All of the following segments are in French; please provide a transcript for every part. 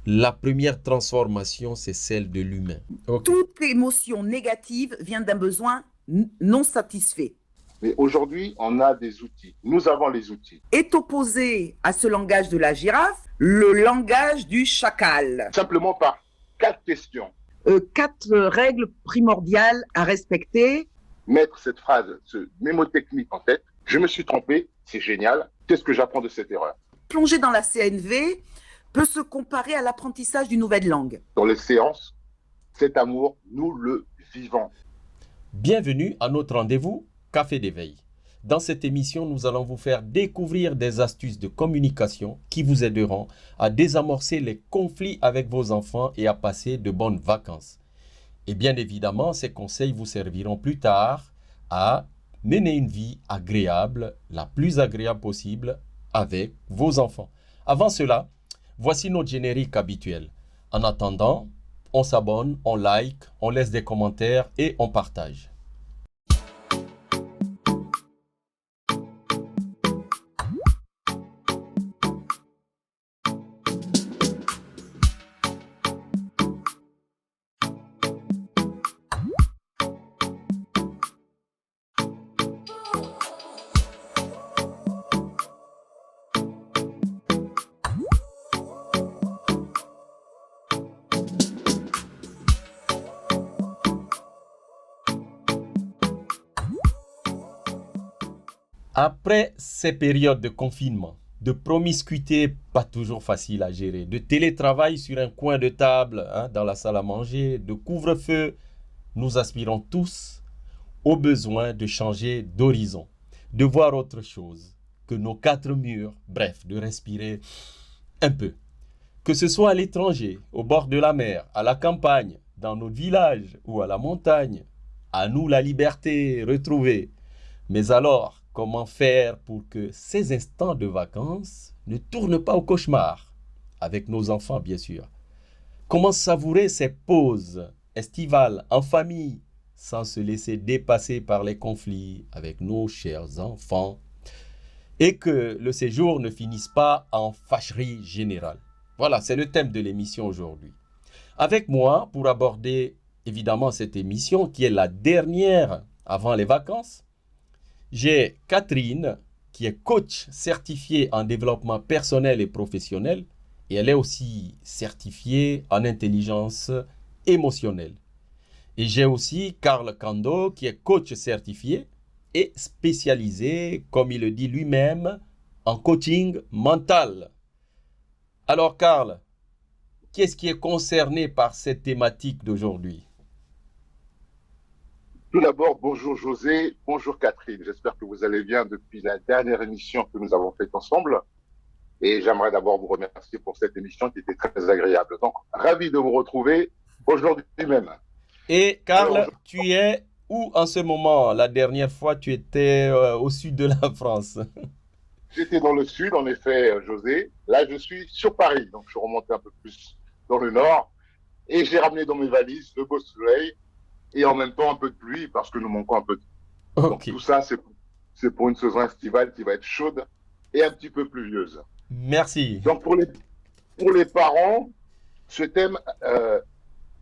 La première transformation, c'est celle de l'humain. Ok. Toute émotion négative vient d'un besoin non satisfait. Mais aujourd'hui, on a des outils. Nous avons les outils. Est opposé à ce langage de la girafe le langage du chacal. Simplement par 4 questions. 4 règles primordiales à respecter. Mettre cette phrase, ce mémotechnique en tête. Je me suis trompé, c'est génial. Qu'est-ce que j'apprends de cette erreur? Plonger dans la CNV peut se comparer à l'apprentissage d'une nouvelle langue. Dans les séances, cet amour, nous le vivons. Bienvenue à notre rendez-vous Café d'éveil. Dans cette émission, nous allons vous faire découvrir des astuces de communication qui vous aideront à désamorcer les conflits avec vos enfants et à passer de bonnes vacances. Et bien évidemment, ces conseils vous serviront plus tard à mener une vie agréable, la plus agréable possible avec vos enfants. Avant cela, voici notre générique habituel. En attendant, on s'abonne, on like, on laisse des commentaires et on partage. Après ces périodes de confinement, de promiscuité pas toujours facile à gérer, de télétravail sur un coin de table dans la salle à manger, de couvre-feu, nous aspirons tous au besoin de changer d'horizon, de voir autre chose que nos 4 murs, bref, de respirer un peu. Que ce soit à l'étranger, au bord de la mer, à la campagne, dans notre village ou à la montagne, à nous la liberté retrouvée. Mais alors, comment faire pour que ces instants de vacances ne tournent pas au cauchemar? Avec nos enfants, bien sûr. Comment savourer ces pauses estivales en famille sans se laisser dépasser par les conflits avec nos chers enfants et que le séjour ne finisse pas en fâcherie générale? Voilà, c'est le thème de l'émission aujourd'hui. Avec moi, pour aborder évidemment cette émission qui est la dernière avant les vacances, j'ai Catherine, qui est coach certifiée en développement personnel et professionnel, et elle est aussi certifiée en intelligence émotionnelle. Et j'ai aussi Karl Kando, qui est coach certifié et spécialisé, comme il le dit lui-même, en coaching mental. Alors Karl, qu'est-ce qui est concerné par cette thématique d'aujourd'hui? Tout d'abord, bonjour José, bonjour Catherine. J'espère que vous allez bien depuis la dernière émission que nous avons faite ensemble. Et j'aimerais d'abord vous remercier pour cette émission qui était très agréable. Donc, ravi de vous retrouver aujourd'hui même. Et Alors, Karl, tu es où en ce moment? La dernière fois, tu étais au sud de la France. j'étais dans le sud, en effet, José. Là, je suis sur Paris. Donc, je suis remonté un peu plus dans le nord. Et j'ai ramené dans mes valises le beau soleil et en même temps un peu de pluie parce que nous manquons un peu de... Donc, Ok, tout ça, c'est pour une saison estivale qui va être chaude et un petit peu pluvieuse. merci. Donc, pour les parents, ce thème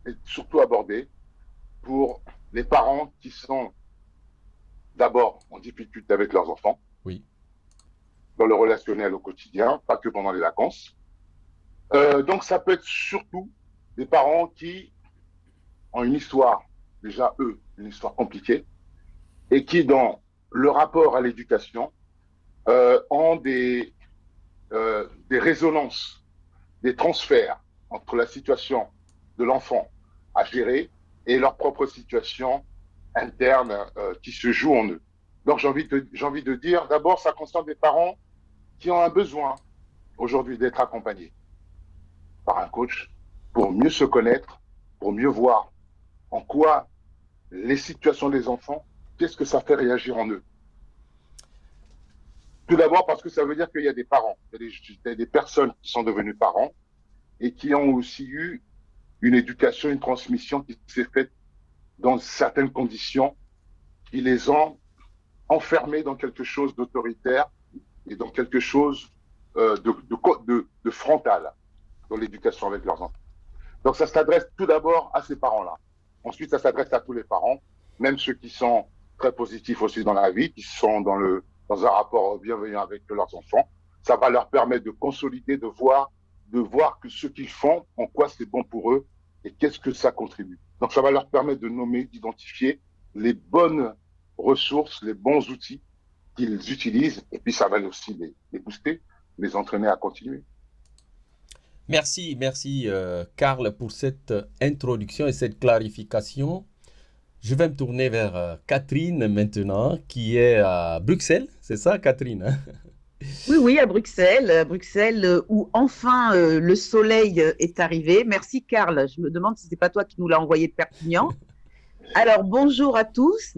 est surtout abordé pour les parents qui sont d'abord en difficulté avec leurs enfants, Oui, dans le relationnel au quotidien, pas que pendant les vacances. Donc, ça peut être surtout des parents qui ont une histoire, déjà eux, une histoire compliquée, et qui, dans le rapport à l'éducation, ont des résonances, des transferts entre la situation de l'enfant à gérer et leur propre situation interne qui se joue en eux. Donc j'ai envie de dire, d'abord, ça concerne des parents qui ont un besoin aujourd'hui d'être accompagnés par un coach pour mieux se connaître, pour mieux voir en quoi les situations des enfants, qu'est-ce que ça fait réagir en eux. Tout d'abord parce que ça veut dire qu'il y a des parents, il y a des personnes qui sont devenues parents et qui ont aussi eu une éducation, une transmission qui s'est faite dans certaines conditions qui les ont enfermés dans quelque chose d'autoritaire et dans quelque chose de frontal. dans l'éducation avec leurs enfants. Donc ça s'adresse tout d'abord à ces parents-là. Ensuite, ça s'adresse à tous les parents, même ceux qui sont très positifs aussi dans la vie, qui sont dans un rapport bienveillant avec leurs enfants. Ça va leur permettre de consolider, de voir que ce qu'ils font, en quoi c'est bon pour eux et qu'est-ce que ça contribue. Donc ça va leur permettre de nommer, d'identifier les bonnes ressources, les bons outils qu'ils utilisent, et puis ça va aussi les booster, les entraîner à continuer. Merci, Karl, pour cette introduction et cette clarification. Je vais me tourner vers Catherine maintenant, qui est à Bruxelles. C'est ça, Catherine? Oui, à Bruxelles, où enfin le soleil est arrivé. Merci, Karl. Je me demande si c'est pas toi qui nous l'as envoyé de Perpignan. Alors, bonjour à tous.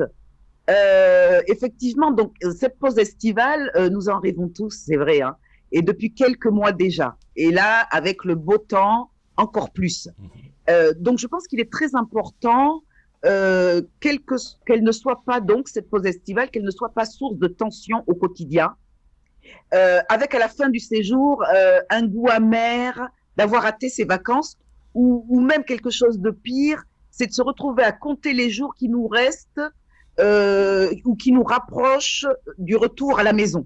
Effectivement, donc cette pause estivale, nous en rêvons tous, c'est vrai, hein, et depuis quelques mois déjà. Et là, avec le beau temps, encore plus. Donc, je pense qu'il est très important qu'elle ne soit pas, donc, cette pause estivale, qu'elle ne soit pas source de tension au quotidien, avec à la fin du séjour un goût amer d'avoir raté ses vacances, ou même quelque chose de pire, c'est de se retrouver à compter les jours qui nous restent ou qui nous rapprochent du retour à la maison.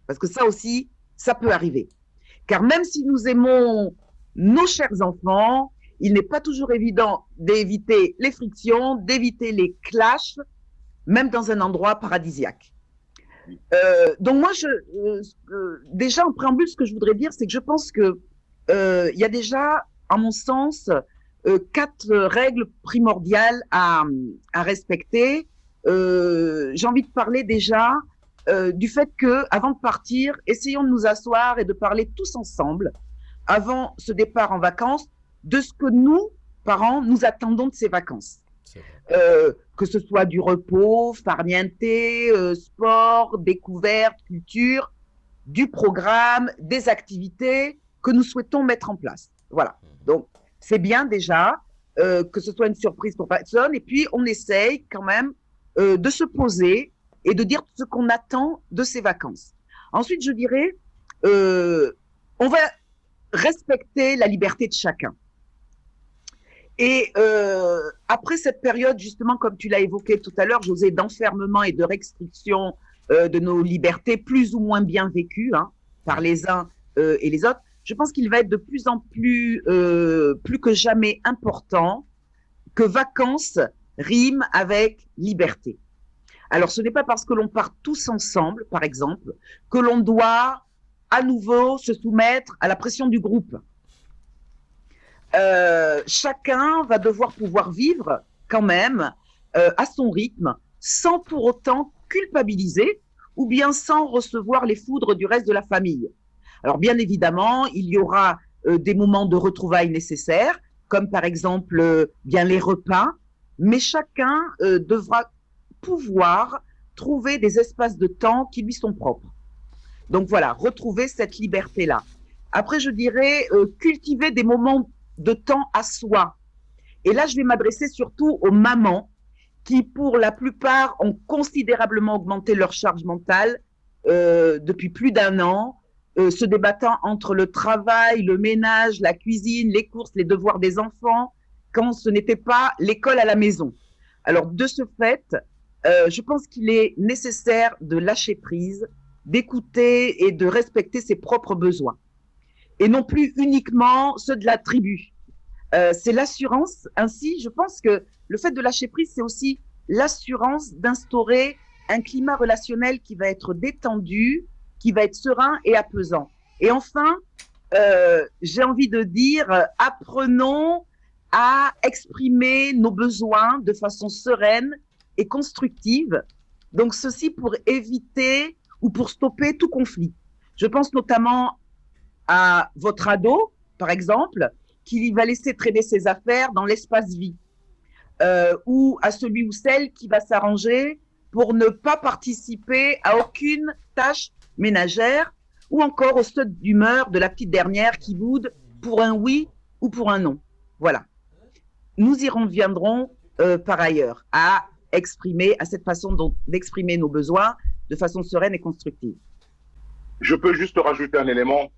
Parce que ça aussi, ça peut arriver. Car même si nous aimons nos chers enfants, il n'est pas toujours évident d'éviter les frictions, d'éviter les clashs, même dans un endroit paradisiaque. Donc moi, déjà en préambule, ce que je voudrais dire, c'est que je pense que il y a déjà, à mon sens, 4 règles primordiales à respecter. J'ai envie de parler déjà du fait que, avant de partir, essayons de nous asseoir et de parler tous ensemble, avant ce départ en vacances, de ce que nous, parents, nous attendons de ces vacances. Que ce soit du repos, farniente, sport, découverte, culture, du programme, des activités que nous souhaitons mettre en place. Voilà. Donc, c'est bien déjà que ce soit une surprise pour personne. Et puis, on essaye quand même de se poser et de dire ce qu'on attend de ces vacances. Ensuite, je dirais, on va respecter la liberté de chacun. Et après cette période, justement, comme tu l'as évoqué tout à l'heure, José, d'enfermement et de restriction de nos libertés plus ou moins bien vécues par les uns et les autres, je pense qu'il va être de plus en plus, plus que jamais important que vacances rime avec liberté. Alors, ce n'est pas parce que l'on part tous ensemble, par exemple, que l'on doit à nouveau se soumettre à la pression du groupe. Chacun va devoir pouvoir vivre quand même à son rythme, sans pour autant culpabiliser ou bien sans recevoir les foudres du reste de la famille. Alors bien évidemment, il y aura des moments de retrouvailles nécessaires, comme par exemple bien les repas, mais chacun devra pouvoir trouver des espaces de temps qui lui sont propres. Donc voilà, retrouver cette liberté-là. Après, je dirais cultiver des moments de temps à soi. Et là, je vais m'adresser surtout aux mamans qui, pour la plupart, ont considérablement augmenté leur charge mentale depuis plus d'1 an, se débattant entre le travail, le ménage, la cuisine, les courses, les devoirs des enfants, quand ce n'était pas l'école à la maison. Alors, de ce fait, je pense qu'il est nécessaire de lâcher prise, d'écouter et de respecter ses propres besoins. Et non plus uniquement ceux de la tribu. C'est l'assurance. Ainsi, je pense que le fait de lâcher prise, c'est aussi l'assurance d'instaurer un climat relationnel qui va être détendu, qui va être serein et apaisant. Et enfin, j'ai envie de dire, apprenons à exprimer nos besoins de façon sereine et constructive. Donc, ceci pour éviter ou pour stopper tout conflit. Je pense notamment à votre ado, par exemple, qui va laisser traîner ses affaires dans l'espace vie, ou à celui ou celle qui va s'arranger pour ne pas participer à aucune tâche ménagère, ou encore au saut d'humeur de la petite dernière qui boude pour un oui ou pour un non. Voilà. Nous y reviendrons par ailleurs à exprimer, à cette façon d'exprimer nos besoins de façon sereine et constructive. Je peux juste rajouter un élément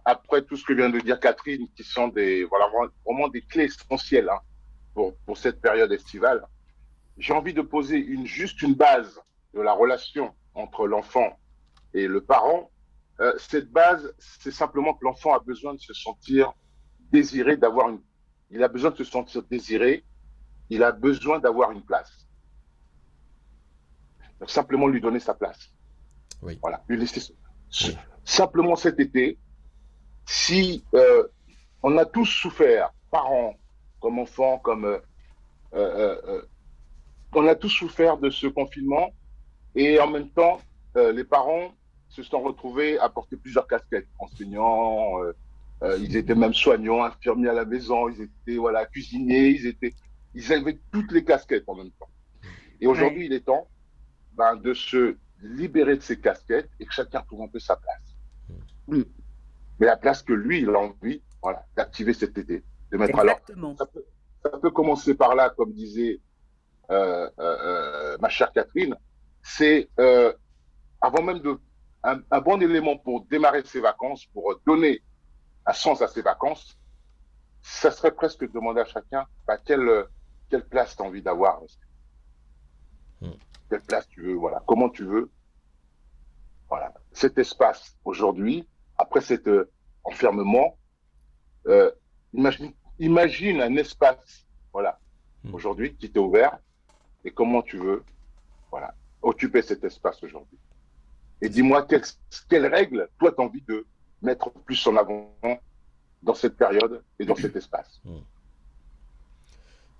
après tout ce que vient de dire Catherine, qui sont vraiment des clés essentielles, hein, pour cette période estivale, j'ai envie de poser juste une base de la relation entre l'enfant et le parent. Cette base, c'est simplement que l'enfant a besoin de se sentir désiré, il a besoin de se sentir désiré, il a besoin d'avoir une place. Donc, simplement lui donner sa place. Oui. Voilà, lui laisser. Oui. Simplement cet été, si on a tous souffert, parents, comme enfants, on a tous souffert de ce confinement, et en même temps, les parents se sont retrouvés à porter plusieurs casquettes, enseignants, ils étaient même soignants, infirmiers à la maison, ils étaient cuisiniers, ils avaient toutes les casquettes en même temps. Et aujourd'hui, il est temps de se libérer de ces casquettes et que chacun trouve un peu sa place. Mais la place que lui, il a envie, d'activer cet été, de mettre. Exactement. Alors, ça peut commencer par là, comme disait ma chère Catherine, c'est avant même un bon élément pour démarrer ses vacances, pour donner un sens à ses vacances, ça serait presque de demander à chacun quelle place tu as envie d'avoir. Quelle place tu veux, comment tu veux. Voilà. Cet espace aujourd'hui, après cet enfermement, imagine un espace, aujourd'hui qui t'est ouvert, et comment tu veux, occuper cet espace aujourd'hui. Et dis-moi quelles règles, toi, tu as envie de mettre plus en avant dans cette période et dans cet espace.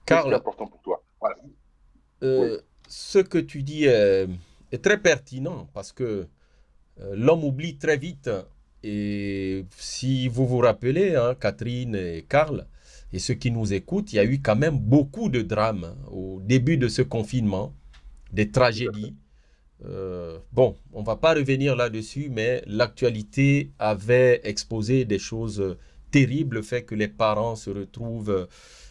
Qu'est-ce qui est important pour toi? Oui. Ce que tu dis est très pertinent parce que l'homme oublie très vite. Et si vous vous rappelez, hein, Catherine et Karl, et ceux qui nous écoutent, il y a eu quand même beaucoup de drames au début de ce confinement, des tragédies. Bon, on ne va pas revenir là-dessus, mais l'actualité avait exposé des choses terribles, le fait que les parents se retrouvent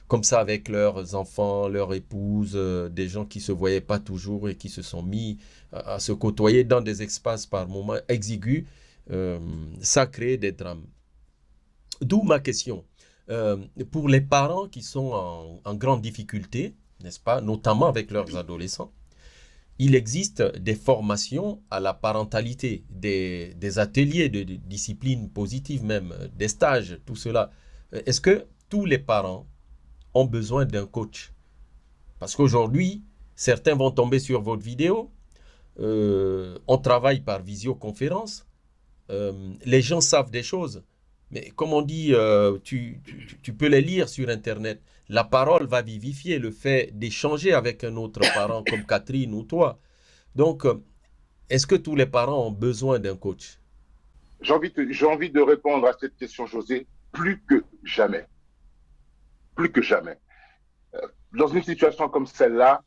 comme ça avec leurs enfants, leurs épouses, des gens qui ne se voyaient pas toujours et qui se sont mis à se côtoyer dans des espaces par moments exigus. Ça crée des drames. D'où ma question. Pour les parents qui sont en grande difficulté, n'est-ce pas, notamment avec leurs adolescents, il existe des formations à la parentalité, des ateliers de discipline positive même, des stages, tout cela. Est-ce que tous les parents ont besoin d'un coach? Parce qu'aujourd'hui, certains vont tomber sur votre vidéo, on travaille par visioconférence, les gens savent des choses, mais comme on dit, tu peux les lire sur Internet. La parole va vivifier le fait d'échanger avec un autre parent comme Catherine ou toi. Donc, est-ce que tous les parents ont besoin d'un coach? J'ai envie de répondre à cette question, José, plus que jamais. Plus que jamais. Dans une situation comme celle-là,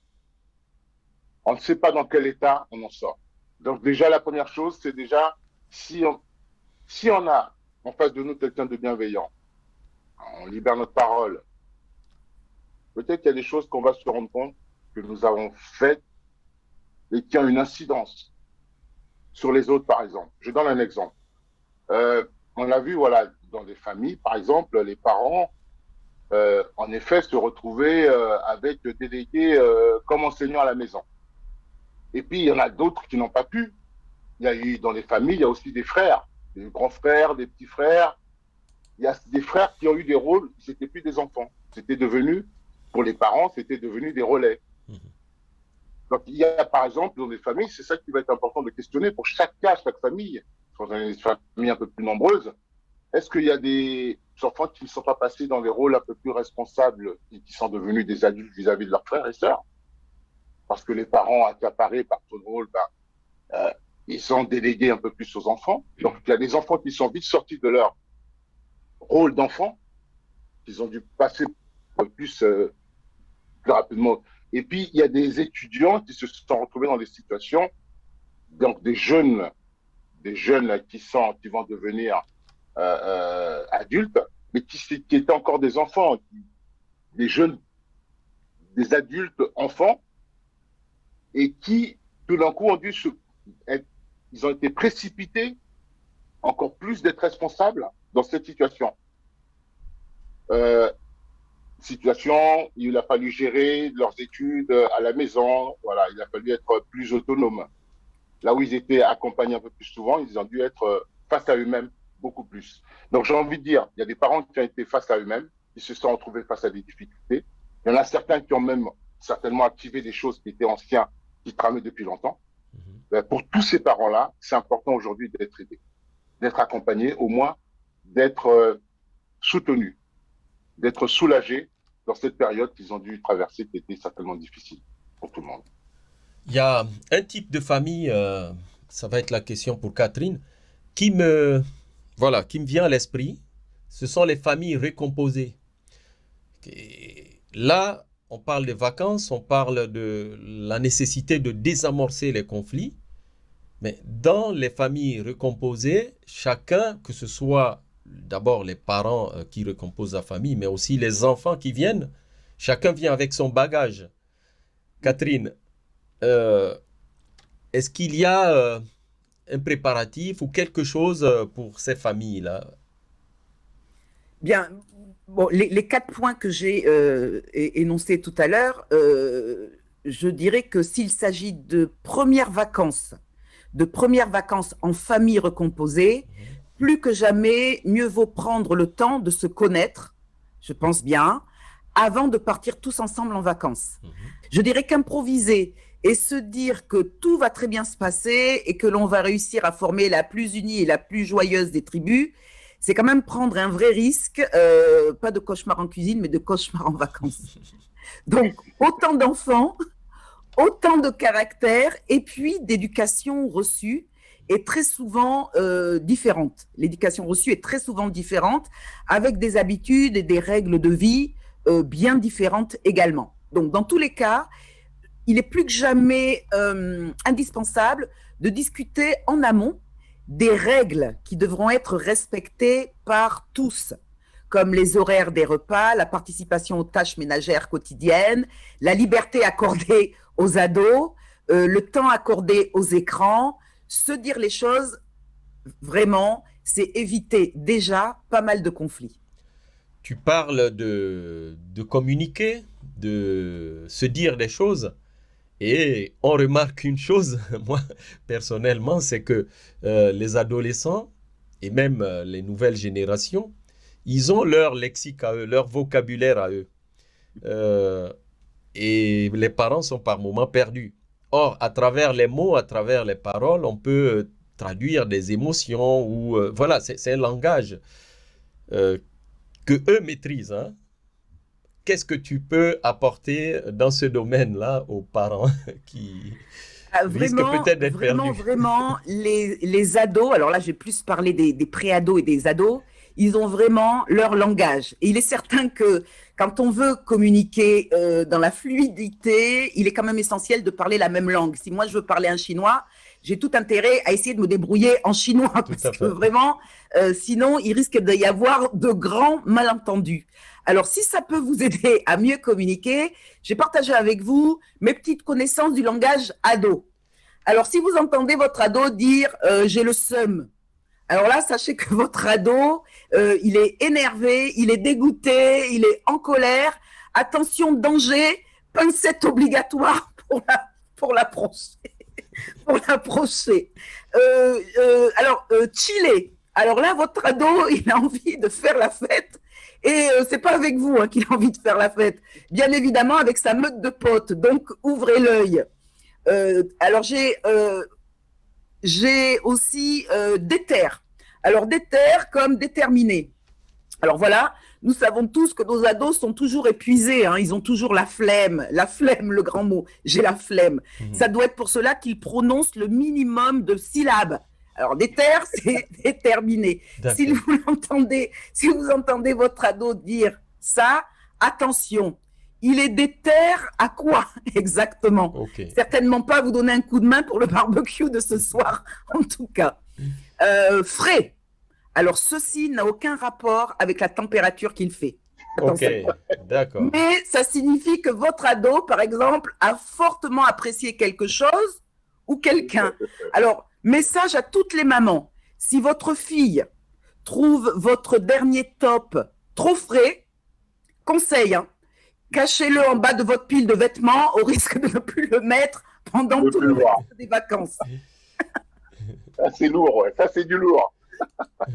on ne sait pas dans quel état on en sort. Donc déjà, la première chose, c'est déjà, si on a en face de nous quelqu'un de bienveillant, on libère notre parole, peut-être qu'il y a des choses qu'on va se rendre compte que nous avons faites et qui ont une incidence sur les autres, par exemple. Je donne un exemple. On l'a vu, dans des familles, par exemple, les parents, en effet, se retrouver avec délégués comme enseignants à la maison. Et puis, il y en a d'autres qui n'ont pas pu. Il y a eu, dans les familles, il y a aussi des frères, des grands frères, des petits frères. Il y a des frères qui ont eu des rôles, c'était plus des enfants. C'était devenu, pour les parents, c'était devenu des relais. Donc, il y a, par exemple, dans des familles, c'est ça qui va être important de questionner pour chaque cas, chaque famille. Dans des familles un peu plus nombreuses, est-ce qu'il y a des enfants qui ne sont pas passés dans des rôles un peu plus responsables et qui sont devenus des adultes vis-à-vis de leurs frères et sœurs? Parce que les parents accaparés par ce rôle, ils sont délégués un peu plus aux enfants. Donc, il y a des enfants qui sont vite sortis de leur rôle d'enfant, qu'ils ont dû passer plus rapidement. Et puis, il y a des étudiants qui se sont retrouvés dans des situations, donc des jeunes qui vont devenir adultes, mais qui étaient encore des enfants, des jeunes, des adultes enfants, et qui, tout d'un coup, ils ont été précipités encore plus d'être responsables dans cette situation. Situation où il a fallu gérer leurs études à la maison, voilà, il a fallu être plus autonome. Là où ils étaient accompagnés un peu plus souvent, ils ont dû être face à eux-mêmes beaucoup plus. Donc j'ai envie de dire, il y a des parents qui ont été face à eux-mêmes, qui se sont retrouvés face à des difficultés. Il y en a certains qui ont même certainement activé des choses qui étaient anciens, qui tramaient depuis longtemps. Pour tous ces parents-là, c'est important aujourd'hui d'être aidés, d'être accompagnés, au moins d'être soutenus, d'être soulagés dans cette période qu'ils ont dû traverser qui était certainement difficile pour tout le monde. Il y a un type de famille, ça va être la question pour Catherine, qui qui me vient à l'esprit. Ce sont les familles recomposées. Et là, on parle des vacances, on parle de la nécessité de désamorcer les conflits. Mais dans les familles recomposées, chacun, que ce soit d'abord les parents qui recomposent la famille, mais aussi les enfants qui viennent, chacun vient avec son bagage. Catherine, est-ce qu'il y a un préparatif ou quelque chose pour ces familles-là? Bien, bon, les 4 points que j'ai énoncés tout à l'heure, je dirais que s'il s'agit de premières vacances en famille recomposée, plus que jamais, mieux vaut prendre le temps de se connaître, je pense bien, avant de partir tous ensemble en vacances. Je dirais qu'improviser et se dire que tout va très bien se passer et que l'on va réussir à former la plus unie et la plus joyeuse des tribus, c'est quand même prendre un vrai risque, pas de cauchemar en cuisine, mais de cauchemar en vacances. Donc, autant d'enfants, autant de caractères et puis d'éducation reçue est très souvent différente. L'éducation reçue est très souvent différente, avec des habitudes et des règles de vie bien différentes également. Donc, dans tous les cas, il est plus que jamais indispensable de discuter en amont des règles qui devront être respectées par tous, comme les horaires des repas, la participation aux tâches ménagères quotidiennes, la liberté accordée aux ados, le temps accordé aux écrans. Se dire les choses, vraiment, c'est éviter déjà pas mal de conflits. Tu parles de communiquer, de se dire des choses. Et on remarque une chose, moi personnellement, c'est que les adolescents et même les nouvelles générations, ils ont leur lexique à eux, leur vocabulaire à eux. Et les parents sont par moments perdus. Or, à travers les mots, à travers les paroles, on peut traduire des émotions ou voilà, c'est un langage que eux maîtrisent, hein. Qu'est-ce que tu peux apporter dans ce domaine-là aux parents qui risquent peut-être d'être perdus? Vraiment, les ados, alors là, j'ai plus parlé des pré-ados et des ados, ils ont vraiment leur langage. Et il est certain que quand on veut communiquer dans la fluidité, il est quand même essentiel de parler la même langue. Si moi, je veux parler un chinois, j'ai tout intérêt à essayer de me débrouiller en chinois parce que vraiment, sinon, il risque d'y avoir de grands malentendus. Alors, si ça peut vous aider à mieux communiquer, j'ai partagé avec vous mes petites connaissances du langage ado. Alors, si vous entendez votre ado dire « j'ai le seum », alors là, sachez que votre ado, il est énervé, il est dégoûté, il est en colère. Attention, danger, pincette obligatoire pour l'approcher. Alors, chiller. Alors là, votre ado, il a envie de faire la fête. Et c'est pas avec vous qu'il a envie de faire la fête. Bien évidemment, avec sa meute de potes. Donc, ouvrez l'œil. Alors, j'ai aussi déter. Alors, déter comme déterminé. Alors voilà, nous savons tous que nos ados sont toujours épuisés, hein. Ils ont toujours la flemme, le grand mot, j'ai la flemme. Ça doit être pour cela qu'ils prononcent le minimum de syllabes. Alors, déter, c'est déterminé. Si vous entendez votre ado dire ça, attention. Il est déter à quoi exactement? Certainement pas vous donner un coup de main pour le barbecue de ce soir, en tout cas. Frais. Alors, ceci n'a aucun rapport avec la température qu'il fait. Attention. D'accord. Mais ça signifie que votre ado, par exemple, a fortement apprécié quelque chose ou quelqu'un. Alors, message à toutes les mamans. Si votre fille trouve votre dernier top trop frais, conseil, hein, cachez-le en bas de votre pile de vêtements au risque de ne plus le mettre pendant tout le reste des vacances. Ça, c'est lourd, ouais. Ça, c'est du lourd.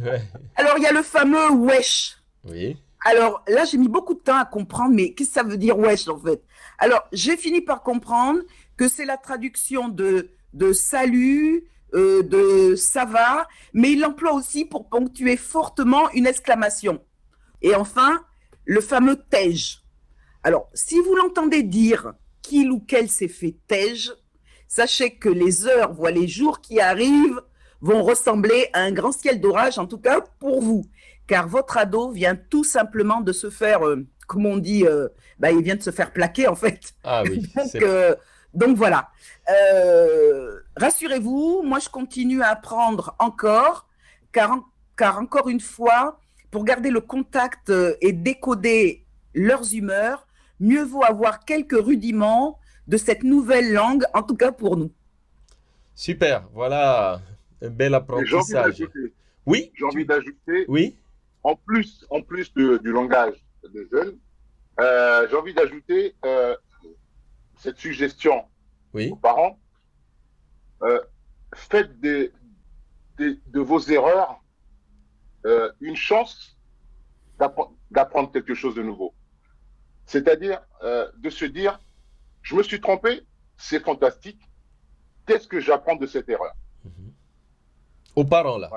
Ouais. Alors, il y a le fameux wesh. Oui. Alors là, j'ai mis beaucoup de temps à comprendre, mais qu'est-ce que ça veut dire wesh en fait? Alors, j'ai fini par comprendre que c'est la traduction de salut, de ça va, mais il l'emploie aussi pour ponctuer fortement une exclamation. Et enfin, le fameux tej. Alors, si vous l'entendez dire qu'il ou qu'elle s'est fait tej, sachez que les heures, voire les jours qui arrivent vont ressembler à un grand ciel d'orage, en tout cas pour vous. Car votre ado vient tout simplement de se faire, comme on dit, il vient de se faire plaquer en fait. Ah oui. Donc voilà. Rassurez-vous, moi je continue à apprendre encore, car encore une fois, pour garder le contact et décoder leurs humeurs, mieux vaut avoir quelques rudiments de cette nouvelle langue, en tout cas pour nous. Super, voilà un bel apprentissage. Oui, j'ai envie d'ajouter, oui. En plus du langage des jeunes, j'ai envie d'ajouter cette suggestion aux parents. Faites de vos erreurs une chance d'apprendre quelque chose de nouveau. C'est-à-dire de se dire, je me suis trompé, c'est fantastique, qu'est-ce que j'apprends de cette erreur? Aux parents, là.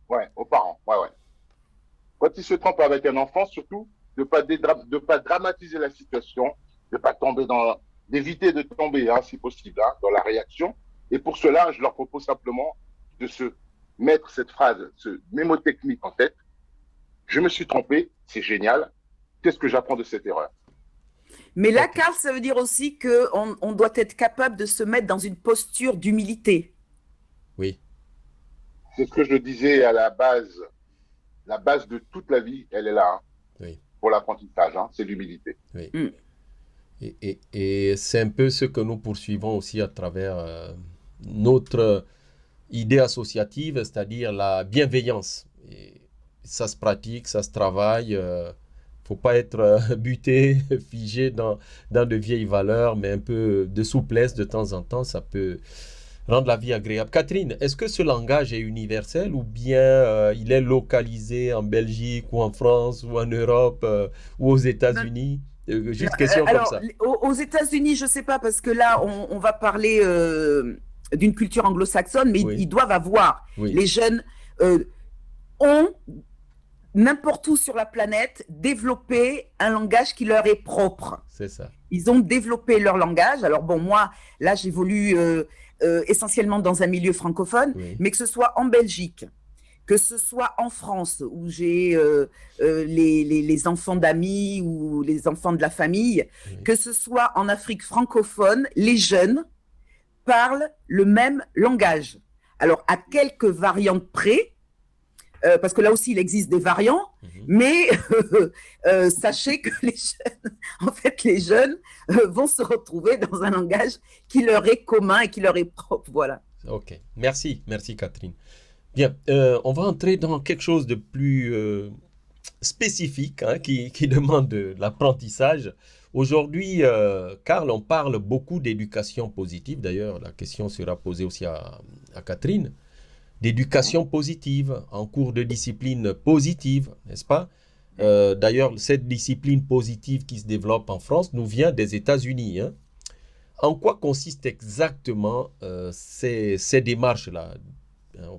Voilà, aux parents, ouais. Quand ils se trompent avec un enfant, surtout, de pas dramatiser la situation, de pas tomber d'éviter de tomber, hein, si possible, hein, dans la réaction. Et pour cela, je leur propose simplement de se mettre cette phrase, ce mémotechnique en tête. Je me suis trompé, c'est génial. Qu'est-ce que j'apprends de cette erreur? Mais là, Karl, ça veut dire aussi qu'on doit être capable de se mettre dans une posture d'humilité. Oui. C'est ce que je disais à la base. La base de toute la vie, elle est là, hein, oui. Pour l'apprentissage, hein, c'est l'humilité. Oui. Et c'est un peu ce que nous poursuivons aussi à travers notre idée associative, c'est-à-dire la bienveillance. Et ça se pratique, ça se travaille. Faut pas être buté, figé dans de vieilles valeurs, mais un peu de souplesse de temps en temps, ça peut rendre la vie agréable. Catherine, est-ce que ce langage est universel ou bien il est localisé en Belgique ou en France ou en Europe ou aux États-Unis? Juste question comme ça. Aux États-Unis, je ne sais pas, parce que là, on va parler d'une culture anglo-saxonne, mais ils doivent avoir. Les jeunes ont, n'importe où sur la planète, développé un langage qui leur est propre. C'est ça. Ils ont développé leur langage. Alors bon, moi, là, j'évolue essentiellement dans un milieu francophone, mais que ce soit en Belgique, que ce soit en France, où j'ai les enfants d'amis ou les enfants de la famille, que ce soit en Afrique francophone, les jeunes parlent le même langage. Alors, à quelques variantes près, parce que là aussi, il existe des variants, mais sachez que les jeunes vont se retrouver dans un langage qui leur est commun et qui leur est propre. Voilà. Ok, merci Catherine. Bien, on va entrer dans quelque chose de plus spécifique, hein, qui demande de l'apprentissage. Aujourd'hui, Karl, on parle beaucoup d'éducation positive. D'ailleurs, la question sera posée aussi à Catherine. D'éducation positive, en cours de discipline positive, n'est-ce pas? D'ailleurs, cette discipline positive qui se développe en France nous vient des États-Unis. Hein. En quoi consistent exactement ces démarches-là, hein,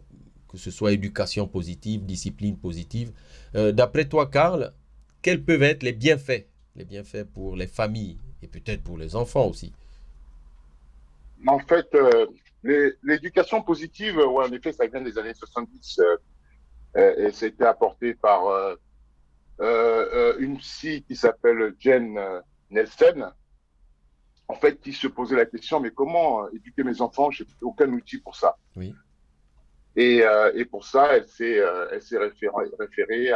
que ce soit éducation positive, discipline positive? D'après toi, Karl, quels peuvent être les bienfaits pour les familles et peut-être pour les enfants aussi? En fait, l'éducation positive, en effet, ça vient des années 70 et ça a été apporté par une psy qui s'appelle Jane Nelson, en fait, qui se posait la question, mais comment éduquer mes enfants? J'ai aucun outil pour ça. Oui. Et pour ça, elle s'est référée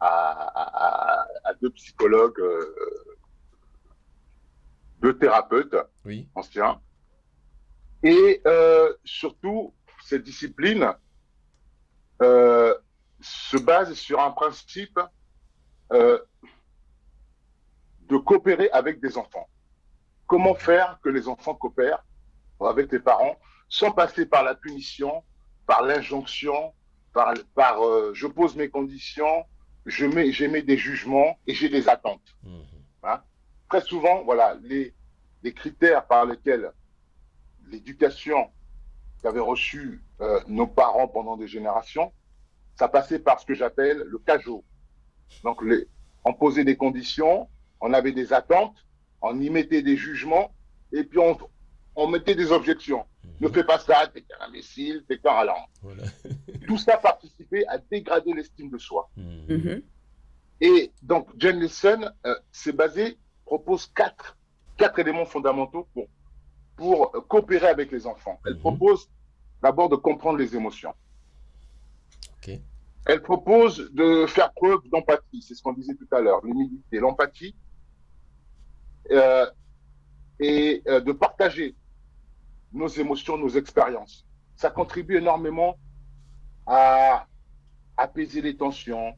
à deux psychologues, deux thérapeutes anciens. Et surtout, cette discipline se base sur un principe euh, de coopérer avec des enfants. Comment faire que les enfants coopèrent avec les parents sans passer par la punition, par l'injonction, je pose mes conditions, j'émets des jugements et j'ai des attentes. Hein. Très souvent, voilà, les critères par lesquels l'éducation qu'avaient reçu nos parents pendant des générations, ça passait par ce que j'appelle le cajot. Donc, on posait des conditions, on avait des attentes, on y mettait des jugements, et puis on mettait des objections. Ne fais pas ça, t'es qu'un imbécile, t'es qu'un ralent. Voilà. Tout ça participait à dégrader l'estime de soi. Et donc, Jen Lesson propose quatre éléments fondamentaux pour coopérer avec les enfants. Elle propose d'abord de comprendre les émotions. Okay. Elle propose de faire preuve d'empathie, c'est ce qu'on disait tout à l'heure, l'humilité, l'empathie, et de partager nos émotions, nos expériences. Ça contribue énormément à apaiser les tensions,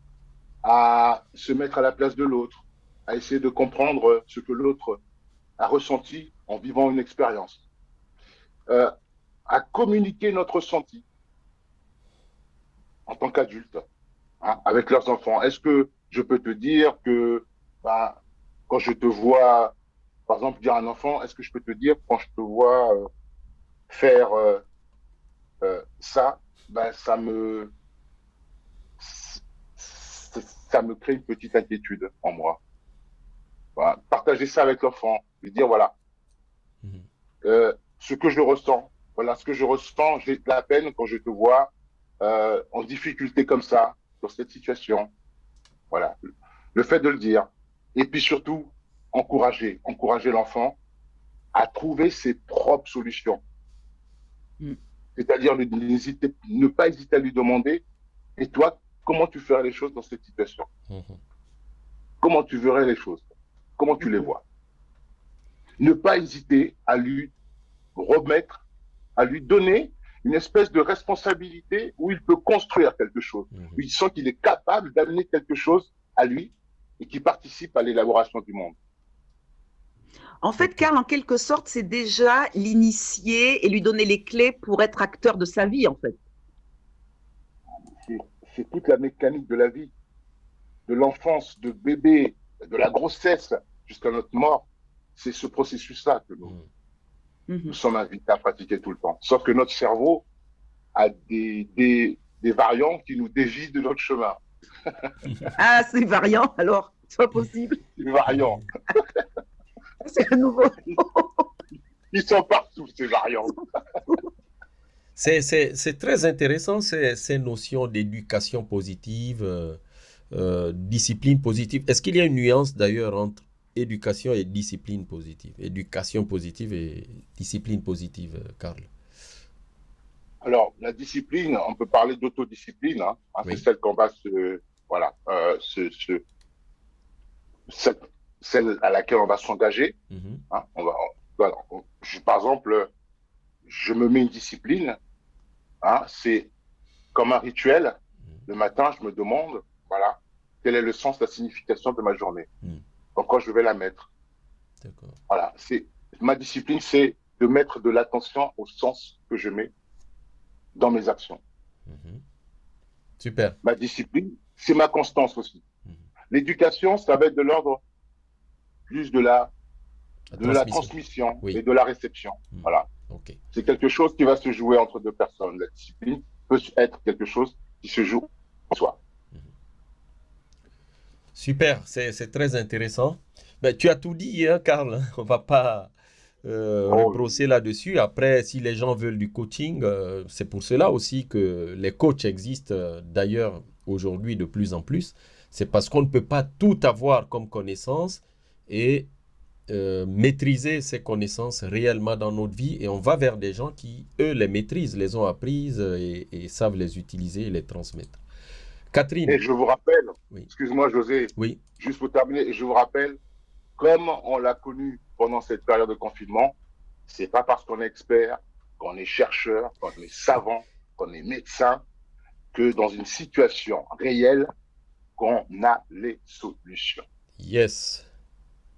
à se mettre à la place de l'autre, à essayer de comprendre ce que l'autre a ressenti en vivant une expérience, à communiquer notre ressenti en tant qu'adulte, hein, avec leurs enfants. Est-ce que je peux te dire que quand je te vois, par exemple, dire à un enfant, est-ce que je peux te dire quand je te vois faire ça, ça me crée une petite inquiétude en moi. Voilà. Partager ça avec l'enfant, lui dire voilà, ce que je ressens, voilà ce que je ressens, j'ai de la peine quand je te vois en difficulté comme ça, dans cette situation. Voilà, le fait de le dire. Et puis surtout, encourager l'enfant à trouver ses propres solutions. C'est-à-dire ne pas hésiter à lui demander, et toi, comment tu ferais les choses dans cette situation? Comment tu verrais les choses? Comment tu les vois? Ne pas hésiter à lui donner une espèce de responsabilité où il peut construire quelque chose, où il sent qu'il est capable d'amener quelque chose à lui et qui participe à l'élaboration du monde. En fait, Karl, en quelque sorte, c'est déjà l'initier et lui donner les clés pour être acteur de sa vie, en fait. C'est toute la mécanique de la vie, de l'enfance, de bébé, de la grossesse jusqu'à notre mort. C'est ce processus-là que nous sommes invités à pratiquer tout le temps. Sauf que notre cerveau a des variants qui nous dévient de notre chemin. Ah, ces variants, alors, c'est pas possible. Ces variants. C'est un nouveau. Ils sont partout, ces variants. C'est très intéressant, ces notions d'éducation positive, discipline positive. Est-ce qu'il y a une nuance d'ailleurs entre éducation et discipline positive? Éducation positive et discipline positive, Karl? Alors, la discipline, on peut parler d'autodiscipline, hein, oui. C'est celle qu'on va celle à laquelle on va s'engager. Hein, par exemple, je me mets une discipline, hein, c'est comme un rituel. Le matin, je me demande, voilà, quel est le sens, la signification de ma journée. Pourquoi je vais la mettre. Voilà, ma discipline, c'est de mettre de l'attention au sens que je mets dans mes actions. Super. Ma discipline, c'est ma constance aussi. L'éducation, ça va être de l'ordre plus de la transmission oui. Et de la réception. Voilà. Okay. C'est quelque chose qui va se jouer entre deux personnes. La discipline peut être quelque chose qui se joue en soi. Super, c'est très intéressant. Ben, tu as tout dit, hein, Karl. On ne va pas rebrosser là-dessus. Après, si les gens veulent du coaching, c'est pour cela aussi que les coachs existent d'ailleurs aujourd'hui de plus en plus. C'est parce qu'on ne peut pas tout avoir comme connaissance et maîtriser ces connaissances réellement dans notre vie. Et on va vers des gens qui, eux, les maîtrisent, les ont apprises et savent les utiliser et les transmettre. Catherine. Et je vous rappelle, oui. Excuse-moi José, oui. Juste pour terminer, je vous rappelle, comme on l'a connu pendant cette période de confinement, c'est pas parce qu'on est expert, qu'on est chercheur, qu'on est savant, qu'on est médecin, que dans une situation réelle qu'on a les solutions. Yes.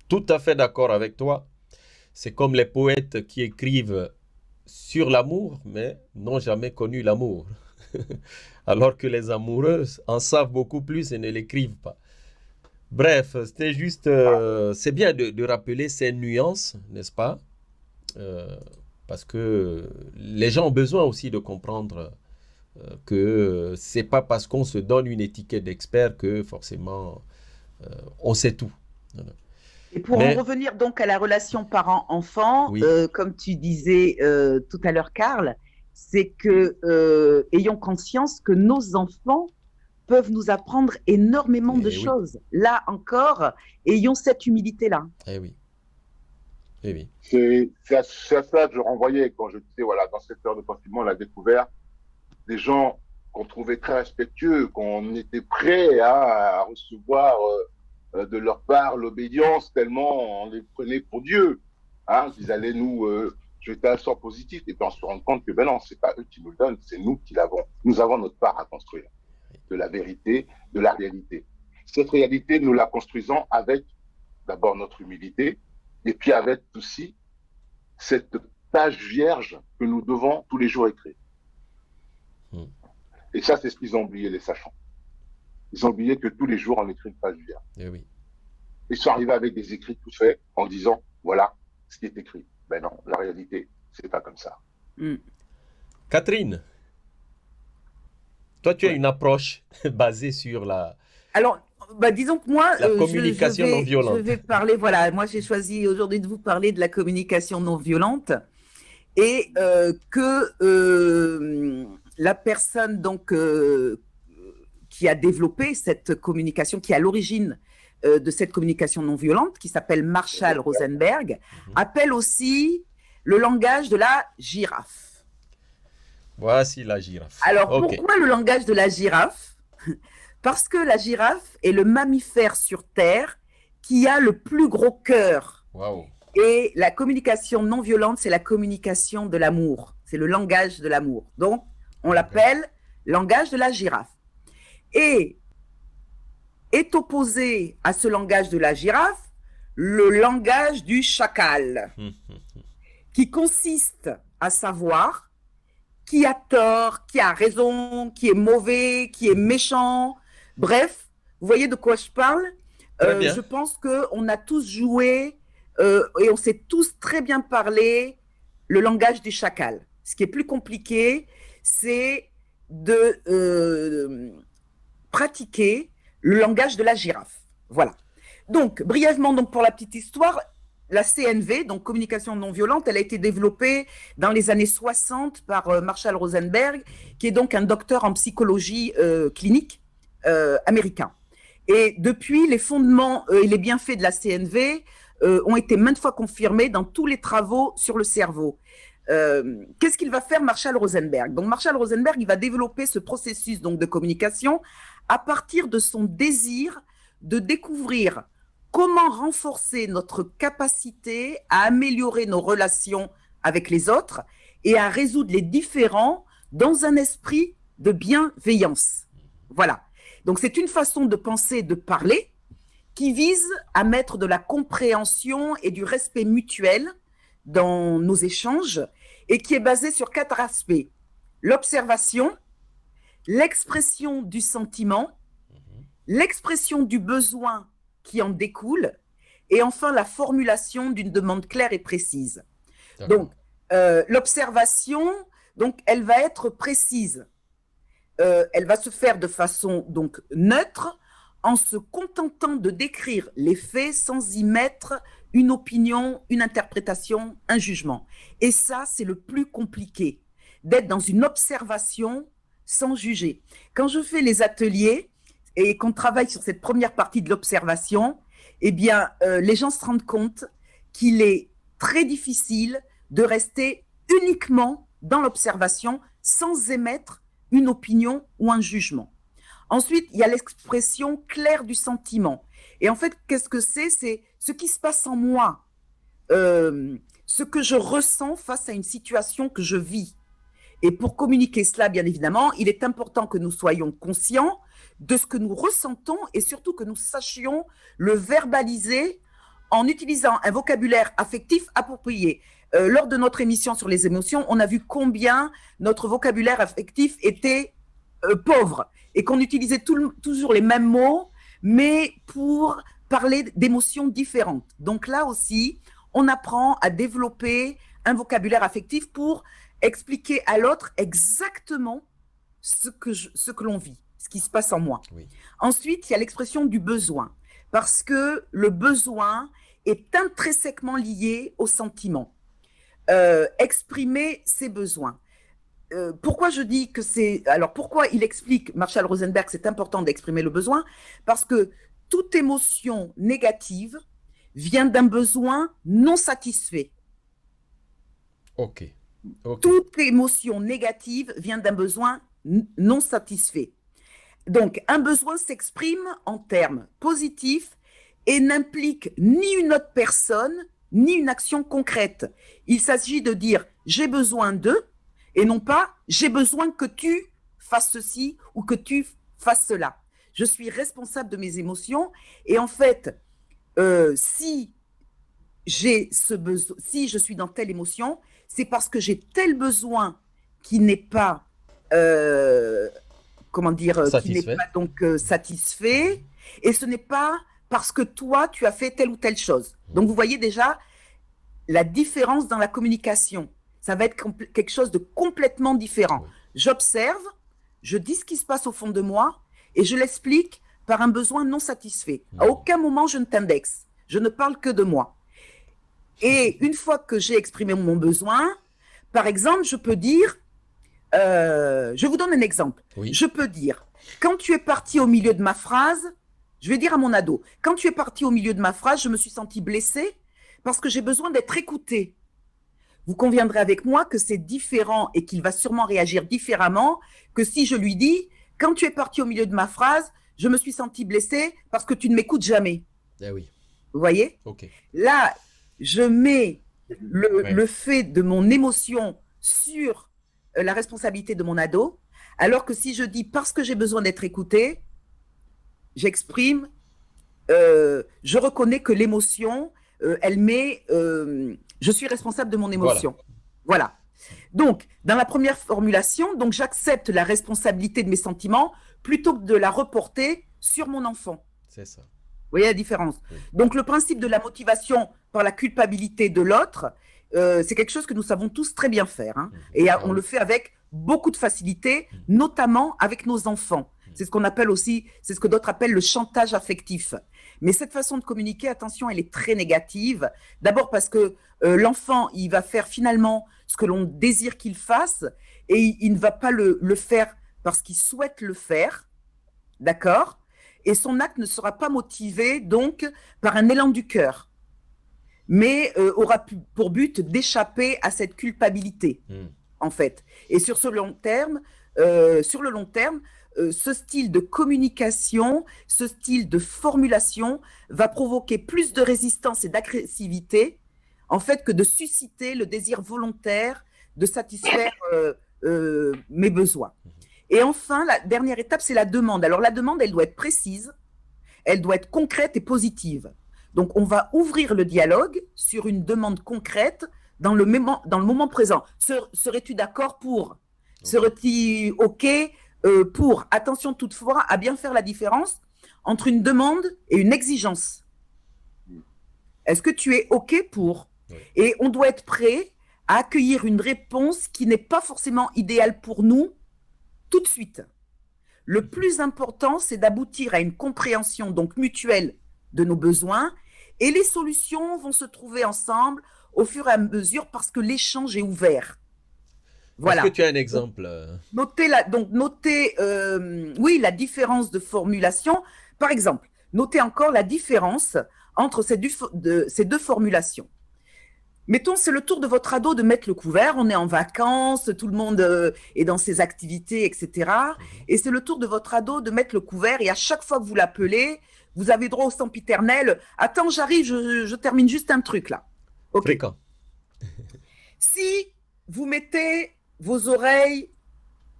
Tout à fait d'accord avec toi. C'est comme les poètes qui écrivent sur l'amour, mais n'ont jamais connu l'amour. Alors que les amoureux en savent beaucoup plus et ne l'écrivent pas. Bref, c'était juste... c'est bien de rappeler ces nuances, n'est-ce pas? Parce que les gens ont besoin aussi de comprendre que c'est pas parce qu'on se donne une étiquette d'expert que forcément on sait tout. Voilà. Et pour en revenir donc à la relation parent-enfant, Oui. Comme tu disais tout à l'heure, Karl, c'est que ayons conscience que nos enfants peuvent nous apprendre énormément de choses. Là encore, ayons cette humilité-là. Eh oui. Eh oui. C'est à ça que je renvoyais quand je disais, voilà, dans cette heure de confinement, on l'a découvert, des gens qu'on trouvait très respectueux, qu'on était prêt à recevoir de leur part l'obédience, tellement on les prenait pour Dieu. Hein, ils allaient nous jeter un sort positif, et puis on se rend compte que ben non, c'est pas eux qui nous le donnent, c'est nous qui l'avons. Nous avons notre part à construire de la vérité, de la réalité. Cette réalité, nous la construisons avec d'abord notre humilité, et puis avec aussi cette page vierge que nous devons tous les jours écrire. Et ça, c'est ce qu'ils ont oublié, les sachants. Ils ont oublié que tous les jours, on écrit une page vierge. Eh oui. Ils sont arrivés avec des écrits tout faits en disant, voilà ce qui est écrit. Ben non, la réalité, c'est pas comme ça. Catherine, toi, tu as une approche basée sur la... Alors, disons que moi, la communication non violente. Je vais parler, voilà, moi j'ai choisi aujourd'hui de vous parler de la communication non violente et que la personne donc qui a développé cette communication, qui est à l'origine de cette communication non violente, qui s'appelle Marshall Rosenberg, appelle aussi le langage de la girafe. Voici la girafe. Alors, pourquoi le langage de la girafe? Parce que la girafe est le mammifère sur Terre qui a le plus gros cœur. Wow. Et la communication non violente, c'est la communication de l'amour. C'est le langage de l'amour. Donc, on l'appelle langage de la girafe. Et est opposé à ce langage de la girafe le langage du chacal, qui consiste à savoir qui a tort, qui a raison, qui est mauvais, qui est méchant. Bref, vous voyez de quoi je parle? Je pense qu'on a tous joué et on sait tous très bien parler le langage du chacal. Ce qui est plus compliqué, c'est de pratiquer le langage de la girafe. Voilà. Donc, brièvement, donc, pour la petite histoire, la CNV, donc communication non violente, elle a été développée dans les années 60 par Marshall Rosenberg, qui est donc un docteur en psychologie clinique américain. Et depuis, les fondements et les bienfaits de la CNV ont été maintes fois confirmés dans tous les travaux sur le cerveau. Qu'est-ce qu'il va faire Marshall Rosenberg? Donc Marshall Rosenberg, il va développer ce processus donc de communication à partir de son désir de découvrir comment renforcer notre capacité à améliorer nos relations avec les autres et à résoudre les différends dans un esprit de bienveillance. Voilà. Donc c'est une façon de penser, de parler qui vise à mettre de la compréhension et du respect mutuel dans nos échanges et qui est basée sur 4 aspects. L'observation, l'expression du sentiment, l'expression du besoin qui en découle, et enfin la formulation d'une demande claire et précise. Donc, l'observation, donc, elle va être précise. Elle va se faire de façon donc neutre, en se contentant de décrire les faits sans y mettre une opinion, une interprétation, un jugement. Et ça, c'est le plus compliqué, d'être dans une observation sans juger. Quand je fais les ateliers, et qu'on travaille sur cette première partie de l'observation, eh bien, les gens se rendent compte qu'il est très difficile de rester uniquement dans l'observation sans émettre une opinion ou un jugement. Ensuite, il y a l'expression claire du sentiment. Et en fait, qu'est-ce que c'est? C'est ce qui se passe en moi, ce que je ressens face à une situation que je vis. Et pour communiquer cela, bien évidemment, il est important que nous soyons conscients de ce que nous ressentons et surtout que nous sachions le verbaliser en utilisant un vocabulaire affectif approprié. Lors de notre émission sur les émotions, on a vu combien notre vocabulaire affectif était pauvre et qu'on utilisait toujours les mêmes mots, mais pour parler d'émotions différentes. Donc là aussi, on apprend à développer un vocabulaire affectif pour expliquer à l'autre exactement ce que l'on vit, ce qui se passe en moi. Oui. Ensuite, il y a l'expression du besoin, parce que le besoin est intrinsèquement lié au sentiment. Exprimer ses besoins. Pourquoi je dis que c'est... Alors, pourquoi il explique, Marshall Rosenberg, c'est important d'exprimer le besoin? Parce que toute émotion négative vient d'un besoin non satisfait. Ok. Toute émotion négative vient d'un besoin non satisfait. Donc, un besoin s'exprime en termes positifs et n'implique ni une autre personne, ni une action concrète. Il s'agit de dire « j'ai besoin de » et non pas « j'ai besoin que tu fasses ceci ou que tu fasses cela ». Je suis responsable de mes émotions et en fait, si je suis dans telle émotion, c'est parce que j'ai tel besoin qui n'est pas, satisfait, et ce n'est pas parce que toi, tu as fait telle ou telle chose. Donc, vous voyez déjà la différence dans la communication. Ça va être quelque chose de complètement différent. Oui. J'observe, je dis ce qui se passe au fond de moi, et je l'explique par un besoin non satisfait. À aucun moment, je ne t'indexe. Je ne parle que de moi. Et une fois que j'ai exprimé mon besoin, par exemple, je peux dire, je vous donne un exemple. Oui. Je peux dire, quand tu es parti au milieu de ma phrase, je vais dire à mon ado, quand tu es parti au milieu de ma phrase, je me suis sentie blessée parce que j'ai besoin d'être écoutée. Vous conviendrez avec moi que c'est différent et qu'il va sûrement réagir différemment que si je lui dis, quand tu es parti au milieu de ma phrase, je me suis sentie blessée parce que tu ne m'écoutes jamais. Eh oui. Vous voyez? Ok. Là, je mets le fait de mon émotion sur la responsabilité de mon ado, alors que si je dis parce que j'ai besoin d'être écoutée, j'exprime, je reconnais que l'émotion, elle met, je suis responsable de mon émotion. Voilà. Donc, dans la première formulation, donc j'accepte la responsabilité de mes sentiments plutôt que de la reporter sur mon enfant. C'est ça. Vous voyez la différence? Oui. Donc, le principe de la motivation par la culpabilité de l'autre, c'est quelque chose que nous savons tous très bien faire. Hein. Et on le fait avec beaucoup de facilité, notamment avec nos enfants. C'est ce qu'on appelle aussi, c'est ce que d'autres appellent le chantage affectif. Mais cette façon de communiquer, attention, elle est très négative. D'abord parce que l'enfant, il va faire finalement ce que l'on désire qu'il fasse et il ne va pas le faire parce qu'il souhaite le faire. D'accord? Et son acte ne sera pas motivé donc par un élan du cœur, mais aura pour but d'échapper à cette culpabilité, en fait. Et sur le long terme, ce style de communication, ce style de formulation va provoquer plus de résistance et d'agressivité, en fait, que de susciter le désir volontaire de satisfaire mes besoins. Et enfin, la dernière étape, c'est la demande. Alors, la demande, elle doit être précise, elle doit être concrète et positive. Donc, on va ouvrir le dialogue sur une demande concrète dans le moment présent. Serais-tu d'accord pour? Serais-tu OK pour? Attention toutefois à bien faire la différence entre une demande et une exigence. Est-ce que tu es OK pour? Et on doit être prêt à accueillir une réponse qui n'est pas forcément idéale pour nous tout de suite. Le plus important, c'est d'aboutir à une compréhension donc mutuelle de nos besoins et les solutions vont se trouver ensemble au fur et à mesure parce que l'échange est ouvert. Voilà. Est-ce que tu as un exemple? Notez la différence de formulation. Par exemple, notez encore la différence entre ces deux formulations. Mettons, c'est le tour de votre ado de mettre le couvert, on est en vacances, tout le monde est dans ses activités, etc. Et c'est le tour de votre ado de mettre le couvert et à chaque fois que vous l'appelez, vous avez droit au sempiternel. Attends, j'arrive, je termine juste un truc là. Ok. Fréquent. Si vous mettez vos oreilles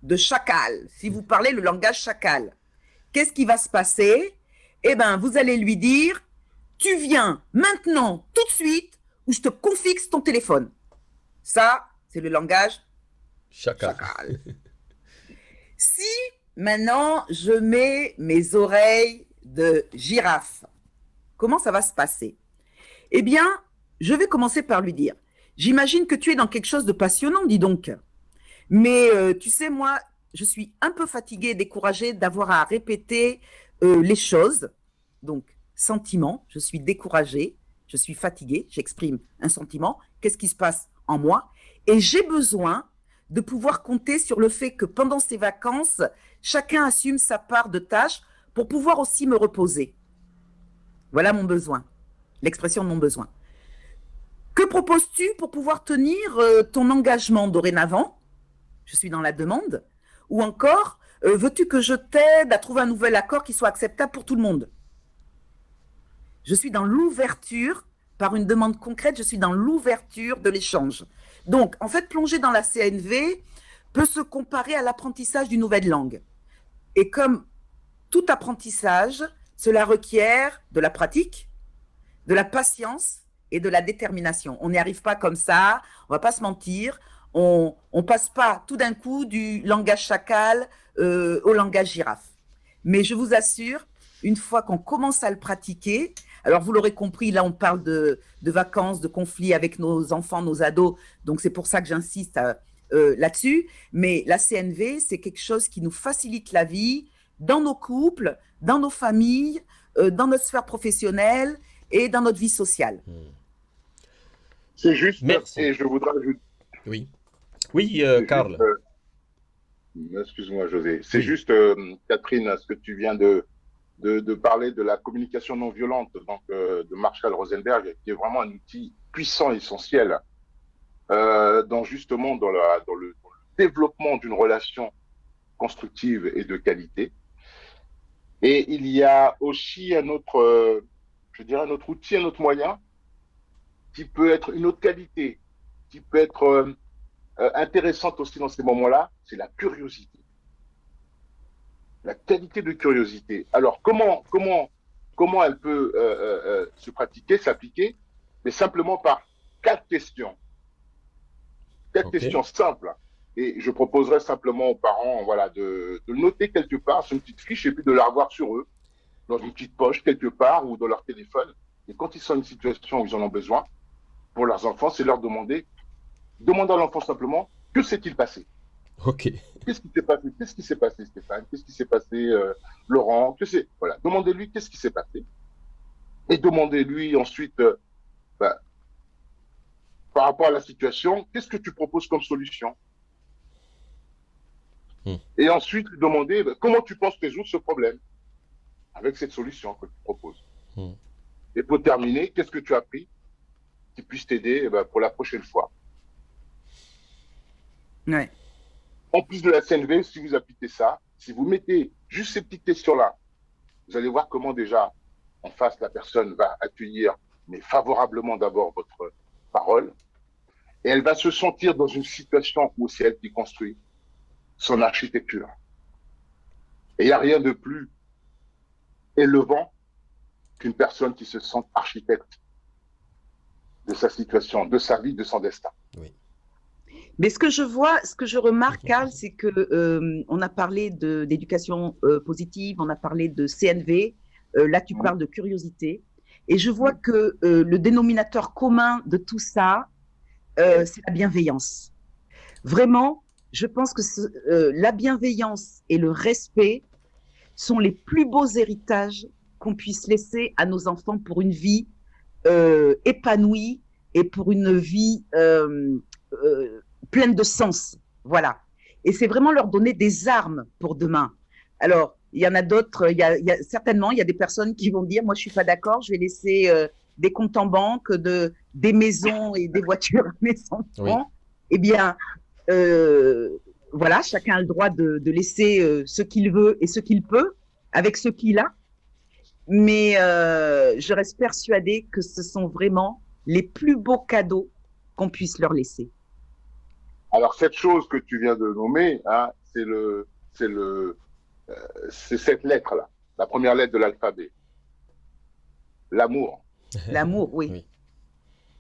de chacal, si vous parlez le langage chacal, qu'est-ce qui va se passer? Eh bien, vous allez lui dire, tu viens maintenant, tout de suite, ou je te confixe ton téléphone. Ça, c'est le langage Chacal. chacal. Si maintenant je mets mes oreilles de girafe, comment ça va se passer? Eh bien, je vais commencer par lui dire, j'imagine que tu es dans quelque chose de passionnant, dis donc. Mais tu sais, moi, je suis un peu fatiguée, découragée d'avoir à répéter les choses. Donc, sentiment, je suis découragée, je suis fatiguée, j'exprime un sentiment. Qu'est-ce qui se passe en moi? Et j'ai besoin de pouvoir compter sur le fait que pendant ces vacances, chacun assume sa part de tâche pour pouvoir aussi me reposer. Voilà mon besoin, l'expression de mon besoin. Que proposes-tu pour pouvoir tenir ton engagement dorénavant? Je suis dans la demande. Ou encore, veux-tu que je t'aide à trouver un nouvel accord qui soit acceptable pour tout le monde? Je suis dans l'ouverture, par une demande concrète, je suis dans l'ouverture de l'échange. Donc, en fait, plonger dans la CNV peut se comparer à l'apprentissage d'une nouvelle langue. Et comme tout apprentissage, cela requiert de la pratique, de la patience et de la détermination. On n'y arrive pas comme ça, on ne va pas se mentir. On ne passe pas tout d'un coup du langage chacal au langage girafe. Mais je vous assure, une fois qu'on commence à le pratiquer, alors vous l'aurez compris, là on parle de vacances, de conflits avec nos enfants, nos ados, donc c'est pour ça que j'insiste là-dessus. Mais la CNV, c'est quelque chose qui nous facilite la vie dans nos couples, dans nos familles, dans notre sphère professionnelle et dans notre vie sociale. C'est juste, Merci. et je voudrais ajouter. Oui. Oui, Karl. Excuse-moi, José. C'est Oui. juste, Catherine, ce que tu viens de parler de la communication non violente, donc de Marshall Rosenberg, qui est vraiment un outil puissant, essentiel, dans justement dans le développement d'une relation constructive et de qualité. Et il y a aussi un autre, je dirais un autre outil, un autre moyen, qui peut être une autre qualité, qui peut être intéressante aussi dans ces moments-là, c'est la curiosité. La qualité de curiosité. Alors, comment elle peut se pratiquer, s'appliquer? Mais simplement par 4 questions. 4 questions simples. Et je proposerais simplement aux parents, voilà, de noter quelque part sur une petite fiche et puis de la revoir sur eux, dans une petite poche quelque part ou dans leur téléphone. Et quand ils sont dans une situation où ils en ont besoin, pour leurs enfants, c'est leur demander à l'enfant simplement, que s'est-il passé? Ok. Qu'est-ce qui s'est passé? Qu'est-ce qui s'est passé, Stéphane? Qu'est-ce qui s'est passé, Laurent? Voilà. Demandez-lui qu'est-ce qui s'est passé. Et demandez-lui ensuite, par rapport à la situation, qu'est-ce que tu proposes comme solution? Et ensuite, lui demander comment tu penses résoudre ce problème avec cette solution que tu proposes. Et pour terminer, qu'est-ce que tu as appris qui puisse t'aider pour la prochaine fois? Ouais. En plus de la CNV, si vous appliquez ça, si vous mettez juste ces petites questions-là, vous allez voir comment déjà, en face, la personne va accueillir, mais favorablement d'abord, votre parole. Et elle va se sentir dans une situation où c'est elle qui construit son architecture. Et il n'y a rien de plus élevant qu'une personne qui se sent architecte de sa situation, de sa vie, de son destin. Oui. Mais ce que je remarque, Karl, c'est que on a parlé d'éducation positive, on a parlé de CNV, là tu parles de curiosité, et je vois que le dénominateur commun de tout ça, c'est la bienveillance. Vraiment, je pense que la bienveillance et le respect sont les plus beaux héritages qu'on puisse laisser à nos enfants pour une vie épanouie et pour une vie pleine de sens, voilà. Et c'est vraiment leur donner des armes pour demain. Alors, il y en a d'autres, certainement, il y a des personnes qui vont dire, moi, je suis pas d'accord, je vais laisser des comptes en banque, des maisons et des voitures à mes enfants. Oui. Eh bien, voilà, chacun a le droit de laisser ce qu'il veut et ce qu'il peut avec ce qu'il a. Mais je reste persuadée que ce sont vraiment les plus beaux cadeaux qu'on puisse leur laisser. Alors, cette chose que tu viens de nommer, hein, c'est cette lettre-là, la première lettre de l'alphabet, l'amour. L'amour, oui. Oui.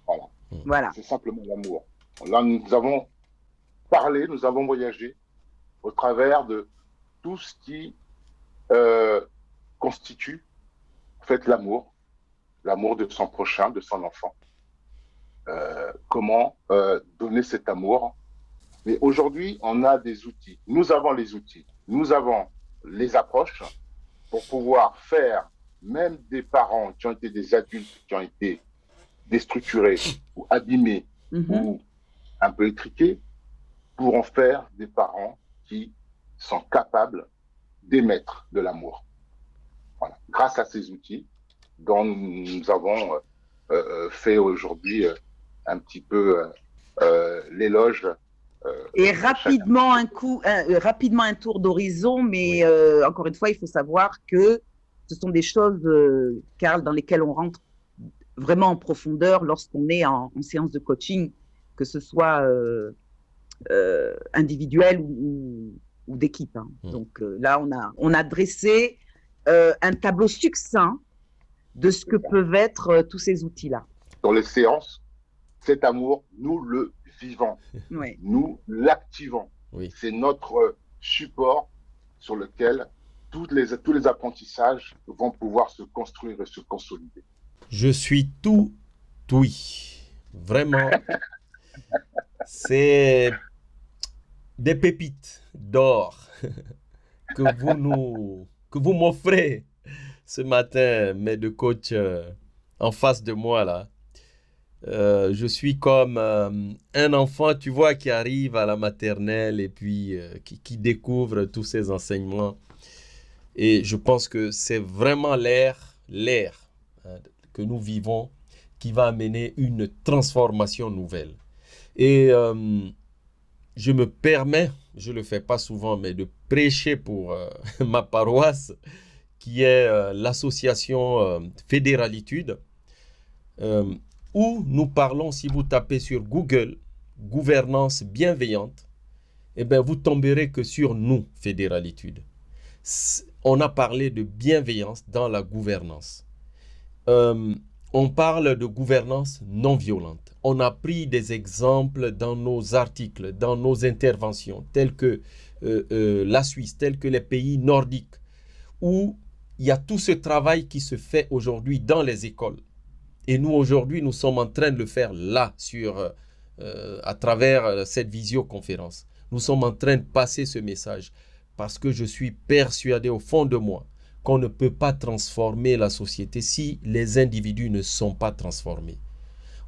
Voilà, Voilà. c'est simplement l'amour. Là, nous avons parlé, nous avons voyagé au travers de tout ce qui constitue en fait l'amour de son prochain, de son enfant. Comment donner cet amour. Mais aujourd'hui, on a des outils. Nous avons les outils. Nous avons les approches pour pouvoir faire, même des parents qui ont été des adultes, qui ont été déstructurés ou abîmés ou un peu étriqués, pour en faire des parents qui sont capables d'émettre de l'amour. Voilà. Grâce à ces outils dont nous avons fait aujourd'hui un petit peu l'éloge. Et rapidement rapidement un tour d'horizon, mais encore une fois, il faut savoir que ce sont des choses, Karl, dans lesquelles on rentre vraiment en profondeur lorsqu'on est en séance de coaching, que ce soit individuel ou d'équipe. Hein. Donc là, on a dressé un tableau succinct de ce que peuvent être tous ces outils-là. Dans les séances, cet amour, nous le vivons, ouais. Nous l'activons. Oui. C'est notre support sur lequel tous les apprentissages vont pouvoir se construire et se consolider. Je suis tout oui. Vraiment, c'est des pépites d'or que vous m'offrez ce matin, mes deux coachs en face de moi là. Je suis comme un enfant, tu vois, qui arrive à la maternelle et puis qui découvre tous ces enseignements. Et je pense que c'est vraiment l'ère que nous vivons qui va amener une transformation nouvelle. Et je me permets, je ne le fais pas souvent, mais de prêcher pour ma paroisse, qui est l'association Fédéralitude, où nous parlons, si vous tapez sur Google, gouvernance bienveillante, eh bien, vous tomberez que sur nous, Fédéralitude. On a parlé de bienveillance dans la gouvernance. On parle de gouvernance non violente. On a pris des exemples dans nos articles, dans nos interventions, tels que la Suisse, tels que les pays nordiques, où il y a tout ce travail qui se fait aujourd'hui dans les écoles. Et nous, aujourd'hui, nous sommes en train de le faire là, à travers cette visioconférence. Nous sommes en train de passer ce message parce que je suis persuadé au fond de moi qu'on ne peut pas transformer la société si les individus ne sont pas transformés.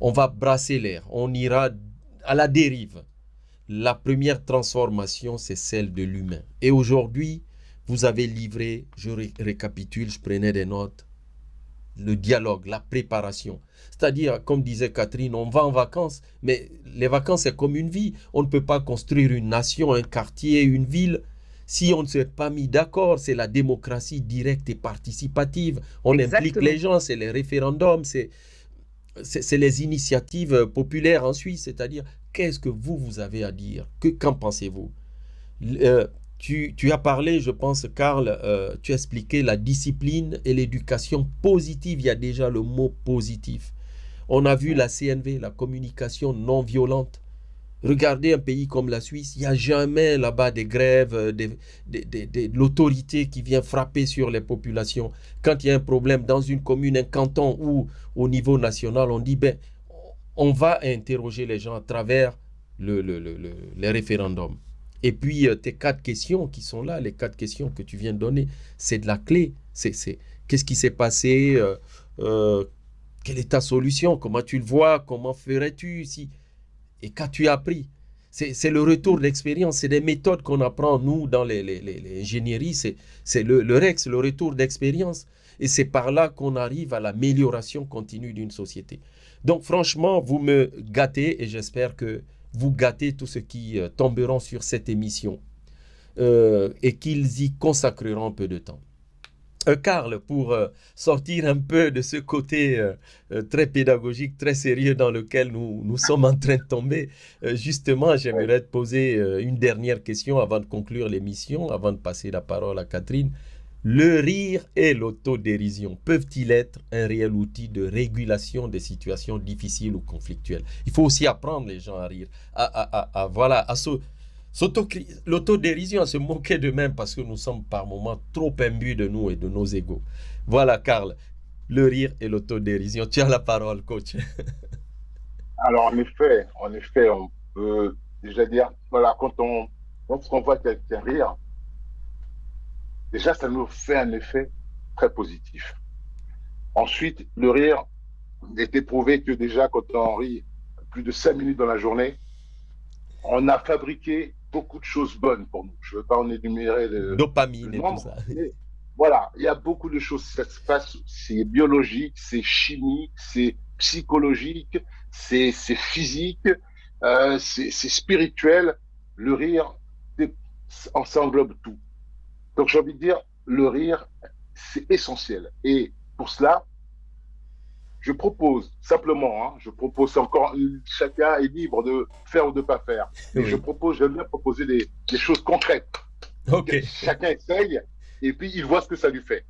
On va brasser l'air, on ira à la dérive. La première transformation, c'est celle de l'humain. Et aujourd'hui, vous avez livré, je récapitule, je prenais des notes, le dialogue, la préparation. C'est-à-dire, comme disait Catherine, on va en vacances, mais les vacances, c'est comme une vie. On ne peut pas construire une nation, un quartier, une ville, si on ne s'est pas mis d'accord. C'est la démocratie directe et participative. On implique les gens, c'est les référendums, c'est les initiatives populaires en Suisse. C'est-à-dire, qu'est-ce que vous avez à dire? Qu'en pensez-vous? Tu as parlé, je pense, Karl, tu as expliqué la discipline et l'éducation positive. Il y a déjà le mot positif. On a vu la CNV, la communication non violente. Regardez un pays comme la Suisse, il n'y a jamais là-bas des grèves, de l'autorité qui vient frapper sur les populations. Quand il y a un problème dans une commune, un canton ou au niveau national, on dit, on va interroger les gens à travers les référendums. Et puis, tes 4 questions qui sont là, les 4 questions que tu viens de donner, c'est de la clé. Qu'est-ce qui s'est passé? Quelle est ta solution? Comment tu le vois? Comment ferais-tu si... Et qu'as-tu appris? C'est le retour d'expérience. C'est des méthodes qu'on apprend, nous, dans les ingénieries. C'est le REX, le retour d'expérience. Et c'est par là qu'on arrive à l'amélioration continue d'une société. Donc, franchement, vous me gâtez et j'espère que vous gâtez tous ceux qui tomberont sur cette émission et qu'ils y consacreront un peu de temps. Karl, pour sortir un peu de ce côté très pédagogique, très sérieux dans lequel nous sommes en train de tomber, justement, Ouais. j'aimerais te poser une dernière question avant de conclure l'émission, avant de passer la parole à Catherine. Le rire et l'autodérision peuvent-ils être un réel outil de régulation des situations difficiles ou conflictuelles? Il faut aussi apprendre les gens à rire, voilà, l'autodérision, à se moquer d'eux-mêmes parce que nous sommes par moments trop imbus de nous et de nos égos. Voilà, Karl, le rire et l'autodérision. Tu as la parole, coach. Alors, en effet, on peut déjà dire, voilà, quand on voit quelqu'un rire, déjà, ça nous fait un effet très positif. Ensuite, le rire est éprouvé que déjà, quand on rit plus de 5 minutes dans la journée, on a fabriqué beaucoup de choses bonnes pour nous. Je ne veux pas en énumérer le Dopamine et tout nombre, ça. mais voilà, il y a beaucoup de choses. Ça se passe, c'est biologique, c'est chimique, c'est psychologique, c'est physique, c'est spirituel. Le rire, ça englobe tout. Donc j'ai envie de dire, le rire, c'est essentiel. Et pour cela, je propose simplement, hein, je propose encore, chacun est libre de faire ou de pas faire, mais Oui. j'aime bien proposer des choses concrètes. Ok. Chacun essaye et puis il voit ce que ça lui fait.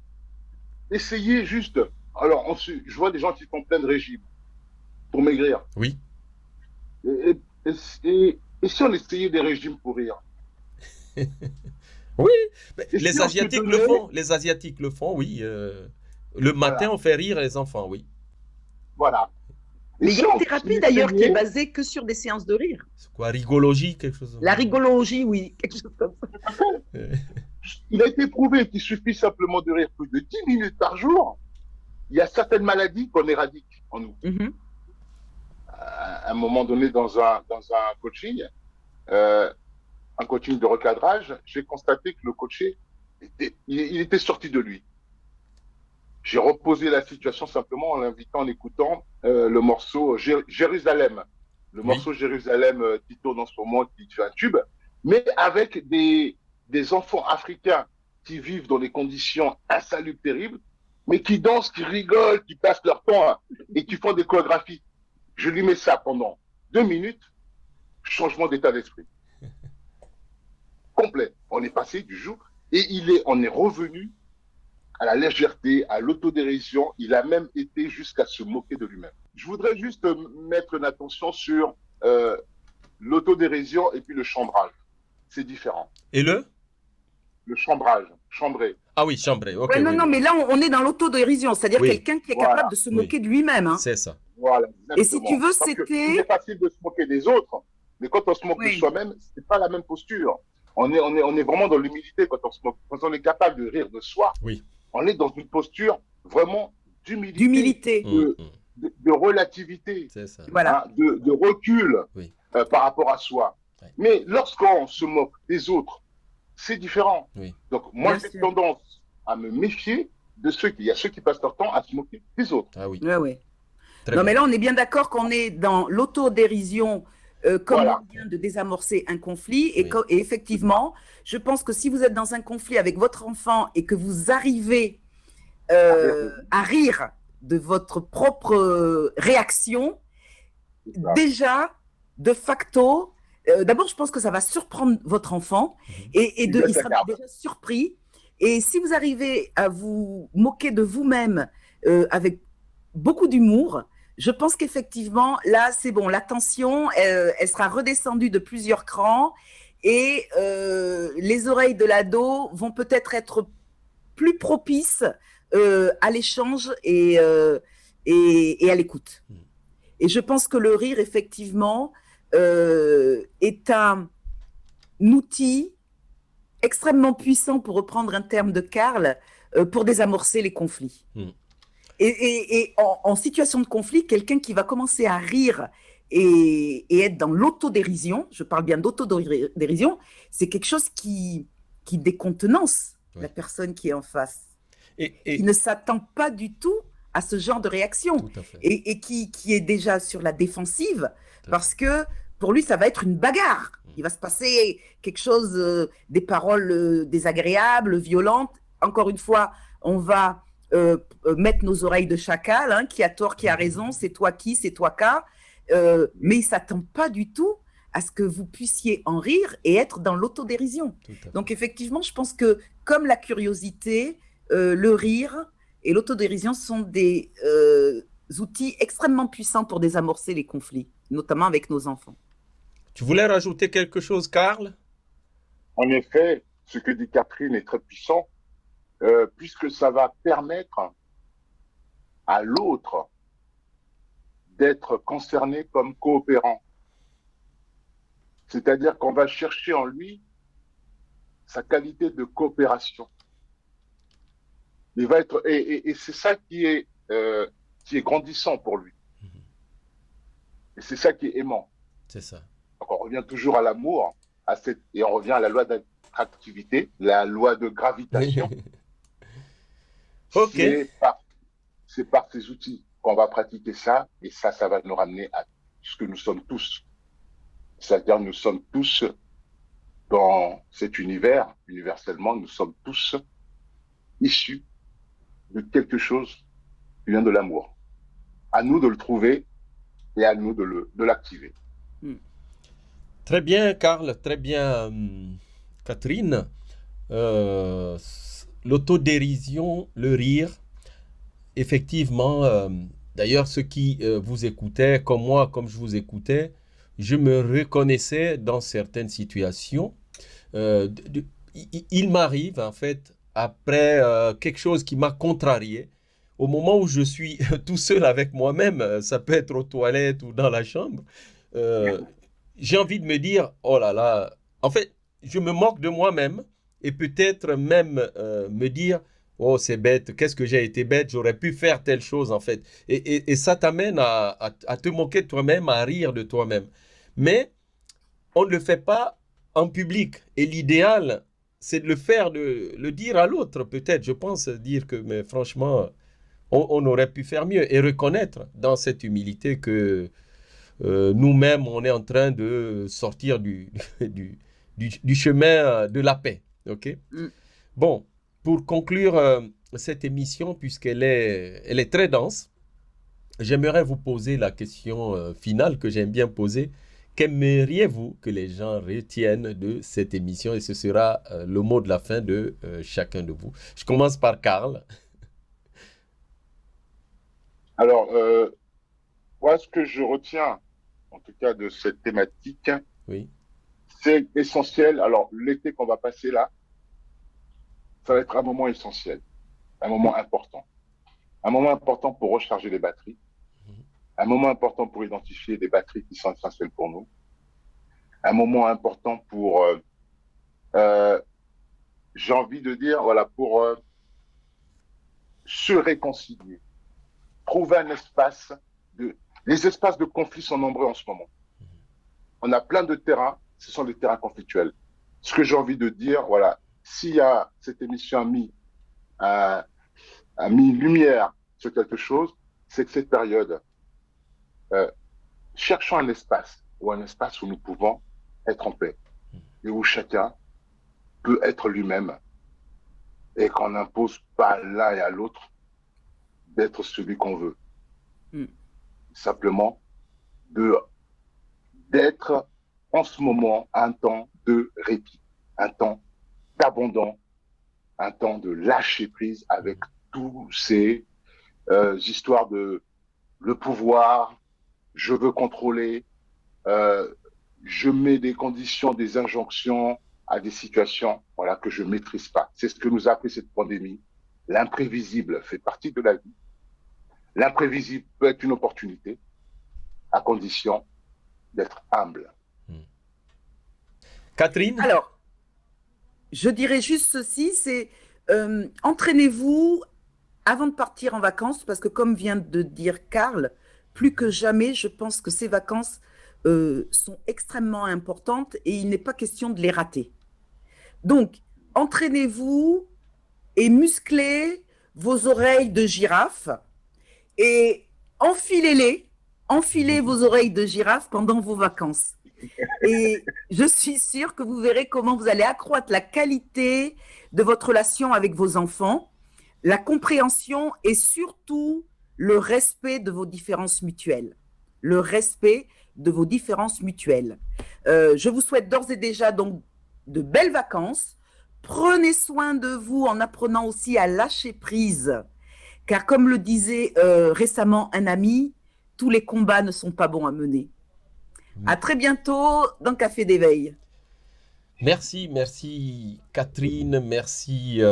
Essayez juste. Alors, je vois des gens qui font plein de régimes pour maigrir. Oui. Et, et si on essayait des régimes pour rire? Oui. Mais Et si les on se Asiatiques le donnait, font. Les Asiatiques le font, oui. Le matin, voilà, on fait rire les enfants, oui. voilà. Et Mais il y si a une on thérapie d'ailleurs qui est essayait, basée que sur des séances de rire. C'est quoi, rigologie, quelque chose La rigologie, oui, quelque chose comme ça. il a été prouvé qu'il suffit simplement de rire plus de 10 minutes par jour. Il y a certaines maladies qu'on éradique en nous. Mhm. À un moment donné, euh, un coaching de recadrage, j'ai constaté que le coaché, il était sorti de lui. J'ai reposé la situation simplement en l'invitant, en écoutant le morceau Jérusalem. Le Oui. morceau Jérusalem qui tourne en ce moment, qui fait un tube, mais avec des enfants africains qui vivent dans des conditions insalubres terribles, mais qui dansent, qui rigolent, qui passent leur temps et qui font des chorégraphies. Je lui mets ça pendant 2 minutes, changement d'état d'esprit complet. On est passé du jour et on est revenu à la légèreté, à l'autodérision. Il a même été jusqu'à se moquer de lui-même. Je voudrais juste mettre une attention sur l'autodérision et puis le chambrage. C'est différent. Et le? Le chambrage, chambrer. Ah oui, chambré. Ok, Ouais, non, oui, non, oui. mais là, on est dans l'autodérision, c'est-à-dire Oui, quelqu'un qui est capable Voilà, de se oui. moquer de lui-même. Hein. C'est ça. voilà, Et si tu exactement. veux, Parce que il est c'était. facile de se moquer des autres, mais quand on se moque de Oui, soi-même, c'est pas la même posture. On est vraiment dans l'humilité quand on se moque. Quand on est capable de rire de soi, Oui. on est dans une posture vraiment d'humilité, d'humilité. de relativité, C'est ça. Voilà. de recul Oui. par rapport à soi. Ouais. Mais lorsqu'on se moque des autres, c'est différent. Oui. Donc, moi, Bien j'ai sûr. tendance à me méfier de il y a ceux qui passent leur temps à se moquer des autres. Ah oui. Ouais, ouais. Très Non, bien. mais là, on est bien d'accord qu'on est dans l'autodérision comme Voilà. moyen de désamorcer un conflit. Et, Oui. et effectivement, je pense que si vous êtes dans un conflit avec votre enfant et que vous arrivez à rire de votre propre réaction, déjà, de facto, d'abord, je pense que ça va surprendre votre enfant et il sera déjà surpris. Et si vous arrivez à vous moquer de vous-même avec beaucoup d'humour, je pense qu'effectivement, là, c'est bon. La tension, elle sera redescendue de plusieurs crans et les oreilles de l'ado vont peut-être être plus propices à l'échange et à l'écoute. Et je pense que le rire, effectivement, est un outil extrêmement puissant, pour reprendre un terme de Karl, pour désamorcer les conflits. Et en situation de conflit, quelqu'un qui va commencer à rire et être dans l'autodérision, je parle bien d'autodérision, c'est quelque chose qui décontenance la personne qui est en face, qui ne s'attend pas du tout à ce genre de réaction et qui est déjà sur la défensive parce que pour lui, ça va être une bagarre. Il va se passer quelque chose, des paroles désagréables, violentes. Encore une fois, on va mettre nos oreilles de chacal, hein, qui a tort, qui a raison, c'est toi qui, c'est toi qu'à, mais il ne s'attend pas du tout à ce que vous puissiez en rire et être dans l'autodérision. Donc effectivement, je pense que comme la curiosité, le rire et l'autodérision sont des outils extrêmement puissants pour désamorcer les conflits, notamment avec nos enfants. Tu voulais rajouter quelque chose, Karl? En effet, ce que dit Catherine est très puissant, puisque ça va permettre à l'autre d'être concerné comme coopérant. C'est-à-dire qu'on va chercher en lui sa qualité de coopération. Il va être, et c'est ça qui est grandissant pour lui. Et c'est ça qui est aimant. C'est ça. Donc on revient toujours à l'amour, et on revient à la loi d'attractivité, la loi de gravitation. Ok. C'est par ces outils qu'on va pratiquer ça, et ça va nous ramener à ce que nous sommes tous. C'est-à-dire nous sommes tous dans cet univers, universellement, nous sommes tous issus de quelque chose qui vient de l'amour. À nous de le trouver et à nous de l'activer. Très bien, Karl, très bien, Catherine. L'autodérision, le rire, effectivement, d'ailleurs, ceux qui vous écoutaient, comme moi, comme je vous écoutais, je me reconnaissais dans certaines situations. Il m'arrive, en fait, après quelque chose qui m'a contrarié, au moment où je suis tout seul avec moi-même, ça peut être aux toilettes ou dans la chambre, j'ai envie de me dire, oh là là, en fait, je me moque de moi-même et peut-être même me dire, oh c'est bête, qu'est-ce que j'ai été bête, j'aurais pu faire telle chose en fait. Et ça t'amène à te moquer de toi-même, à rire de toi-même. Mais on ne le fait pas en public. Et l'idéal, c'est de le faire, de le dire à l'autre peut-être. Je pense dire que, mais franchement, on aurait pu faire mieux et reconnaître dans cette humilité que nous-mêmes, on est en train de sortir du chemin de la paix. Ok. Bon, pour conclure cette émission, puisqu'elle est très dense, j'aimerais vous poser la question finale que j'aime bien poser. Qu'aimeriez-vous que les gens retiennent de cette émission? Et ce sera le mot de la fin de chacun de vous. Je commence par Karl. Alors, moi, ce que je retiens, en tout cas de cette thématique, oui, c'est essentiel. Alors, l'été qu'on va passer là, ça va être un moment essentiel, un moment important. Un moment important pour recharger les batteries, un moment important pour identifier des batteries qui sont essentielles pour nous, un moment important pour, j'ai envie de dire, voilà, pour se réconcilier, trouver un espace les espaces de conflit sont nombreux en ce moment. On a plein de terrains, ce sont des terrains conflictuels. Ce que j'ai envie de dire, voilà, s'il y a cette émission a mis lumière sur quelque chose, c'est que cette période, cherchons un espace où nous pouvons être en paix et où chacun peut être lui-même et qu'on n'impose pas à l'un et à l'autre d'être celui qu'on veut. Simplement d'être en ce moment un temps de répit, un temps d'abandon, un temps de lâcher prise avec tous ces histoires de le pouvoir, je veux contrôler, je mets des conditions, des injonctions à des situations voilà, que je ne maîtrise pas. C'est ce que nous a appris cette pandémie. L'imprévisible fait partie de la vie. L'imprévisible peut être une opportunité, à condition d'être humble. Catherine? Alors, je dirais juste ceci, c'est entraînez-vous avant de partir en vacances, parce que comme vient de dire Karl, plus que jamais, je pense que ces vacances sont extrêmement importantes et il n'est pas question de les rater. Donc, entraînez-vous et musclez vos oreilles de girafe et enfilez vos oreilles de girafe pendant vos vacances. Et je suis sûre que vous verrez comment vous allez accroître la qualité de votre relation avec vos enfants la compréhension et surtout le respect de vos différences mutuelles. Le respect de vos différences mutuelles. Je vous souhaite d'ores et déjà donc de belles vacances. Prenez soin de vous en apprenant aussi à lâcher prise. Car comme le disait récemment un ami, tous les combats ne sont pas bons à mener. À très bientôt dans Café d'éveil. Merci Catherine, merci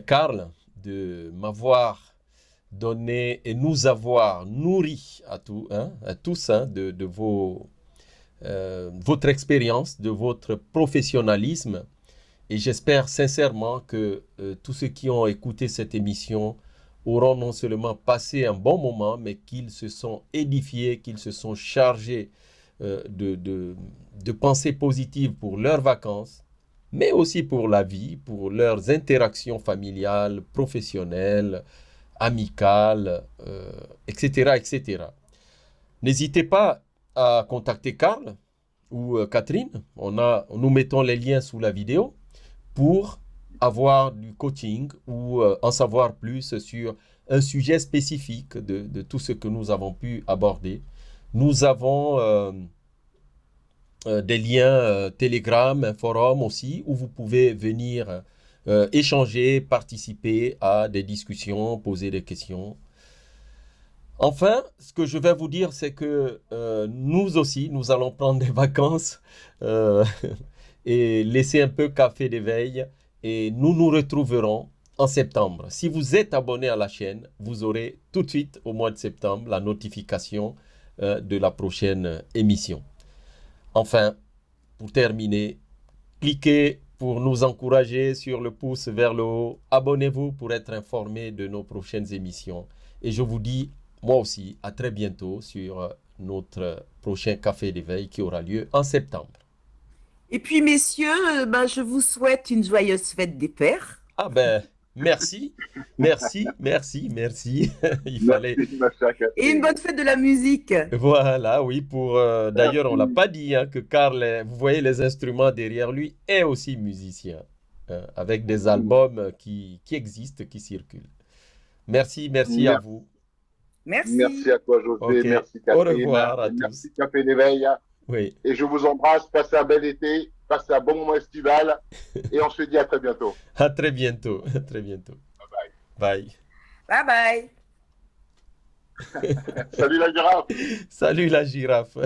Karl de m'avoir donné et nous avoir nourri à tous de votre expérience, de votre professionnalisme. Et j'espère sincèrement que tous ceux qui ont écouté cette émission auront non seulement passé un bon moment, mais qu'ils se sont édifiés, qu'ils se sont chargés de pensées positives pour leurs vacances, mais aussi pour la vie, pour leurs interactions familiales, professionnelles, amicales, etc., etc. N'hésitez pas à contacter Karl ou Catherine. Nous mettons les liens sous la vidéo pour avoir du coaching ou en savoir plus sur un sujet spécifique de tout ce que nous avons pu aborder. Nous avons des liens Telegram, un forum aussi, où vous pouvez venir échanger, participer à des discussions, poser des questions. Enfin, ce que je vais vous dire, c'est que nous aussi, nous allons prendre des vacances et laisser un peu café d'éveil. Et nous nous retrouverons en septembre. Si vous êtes abonné à la chaîne, vous aurez tout de suite au mois de septembre la notification de la prochaine émission. Enfin, pour terminer, cliquez pour nous encourager sur le pouce vers le haut. Abonnez-vous pour être informé de nos prochaines émissions. Et je vous dis, moi aussi, à très bientôt sur notre prochain Café d'éveil qui aura lieu en septembre. Et puis, messieurs, je vous souhaite une joyeuse fête des pères. Ah ben, merci. Il fallait... Et une bonne fête de la musique. Voilà, oui, d'ailleurs, on l'a pas dit, que Karl, vous voyez les instruments derrière lui, est aussi musicien, avec des albums qui existent, qui circulent. Merci à vous. Merci à toi, José. Okay. Merci, Catherine. Au revoir à tous. Merci, Café d'éveil. Oui. Et je vous embrasse. Passez un bel été. Passez un bon moment estival. Et on se dit à très bientôt. À très bientôt. Bye. Salut la girafe. Salut la girafe.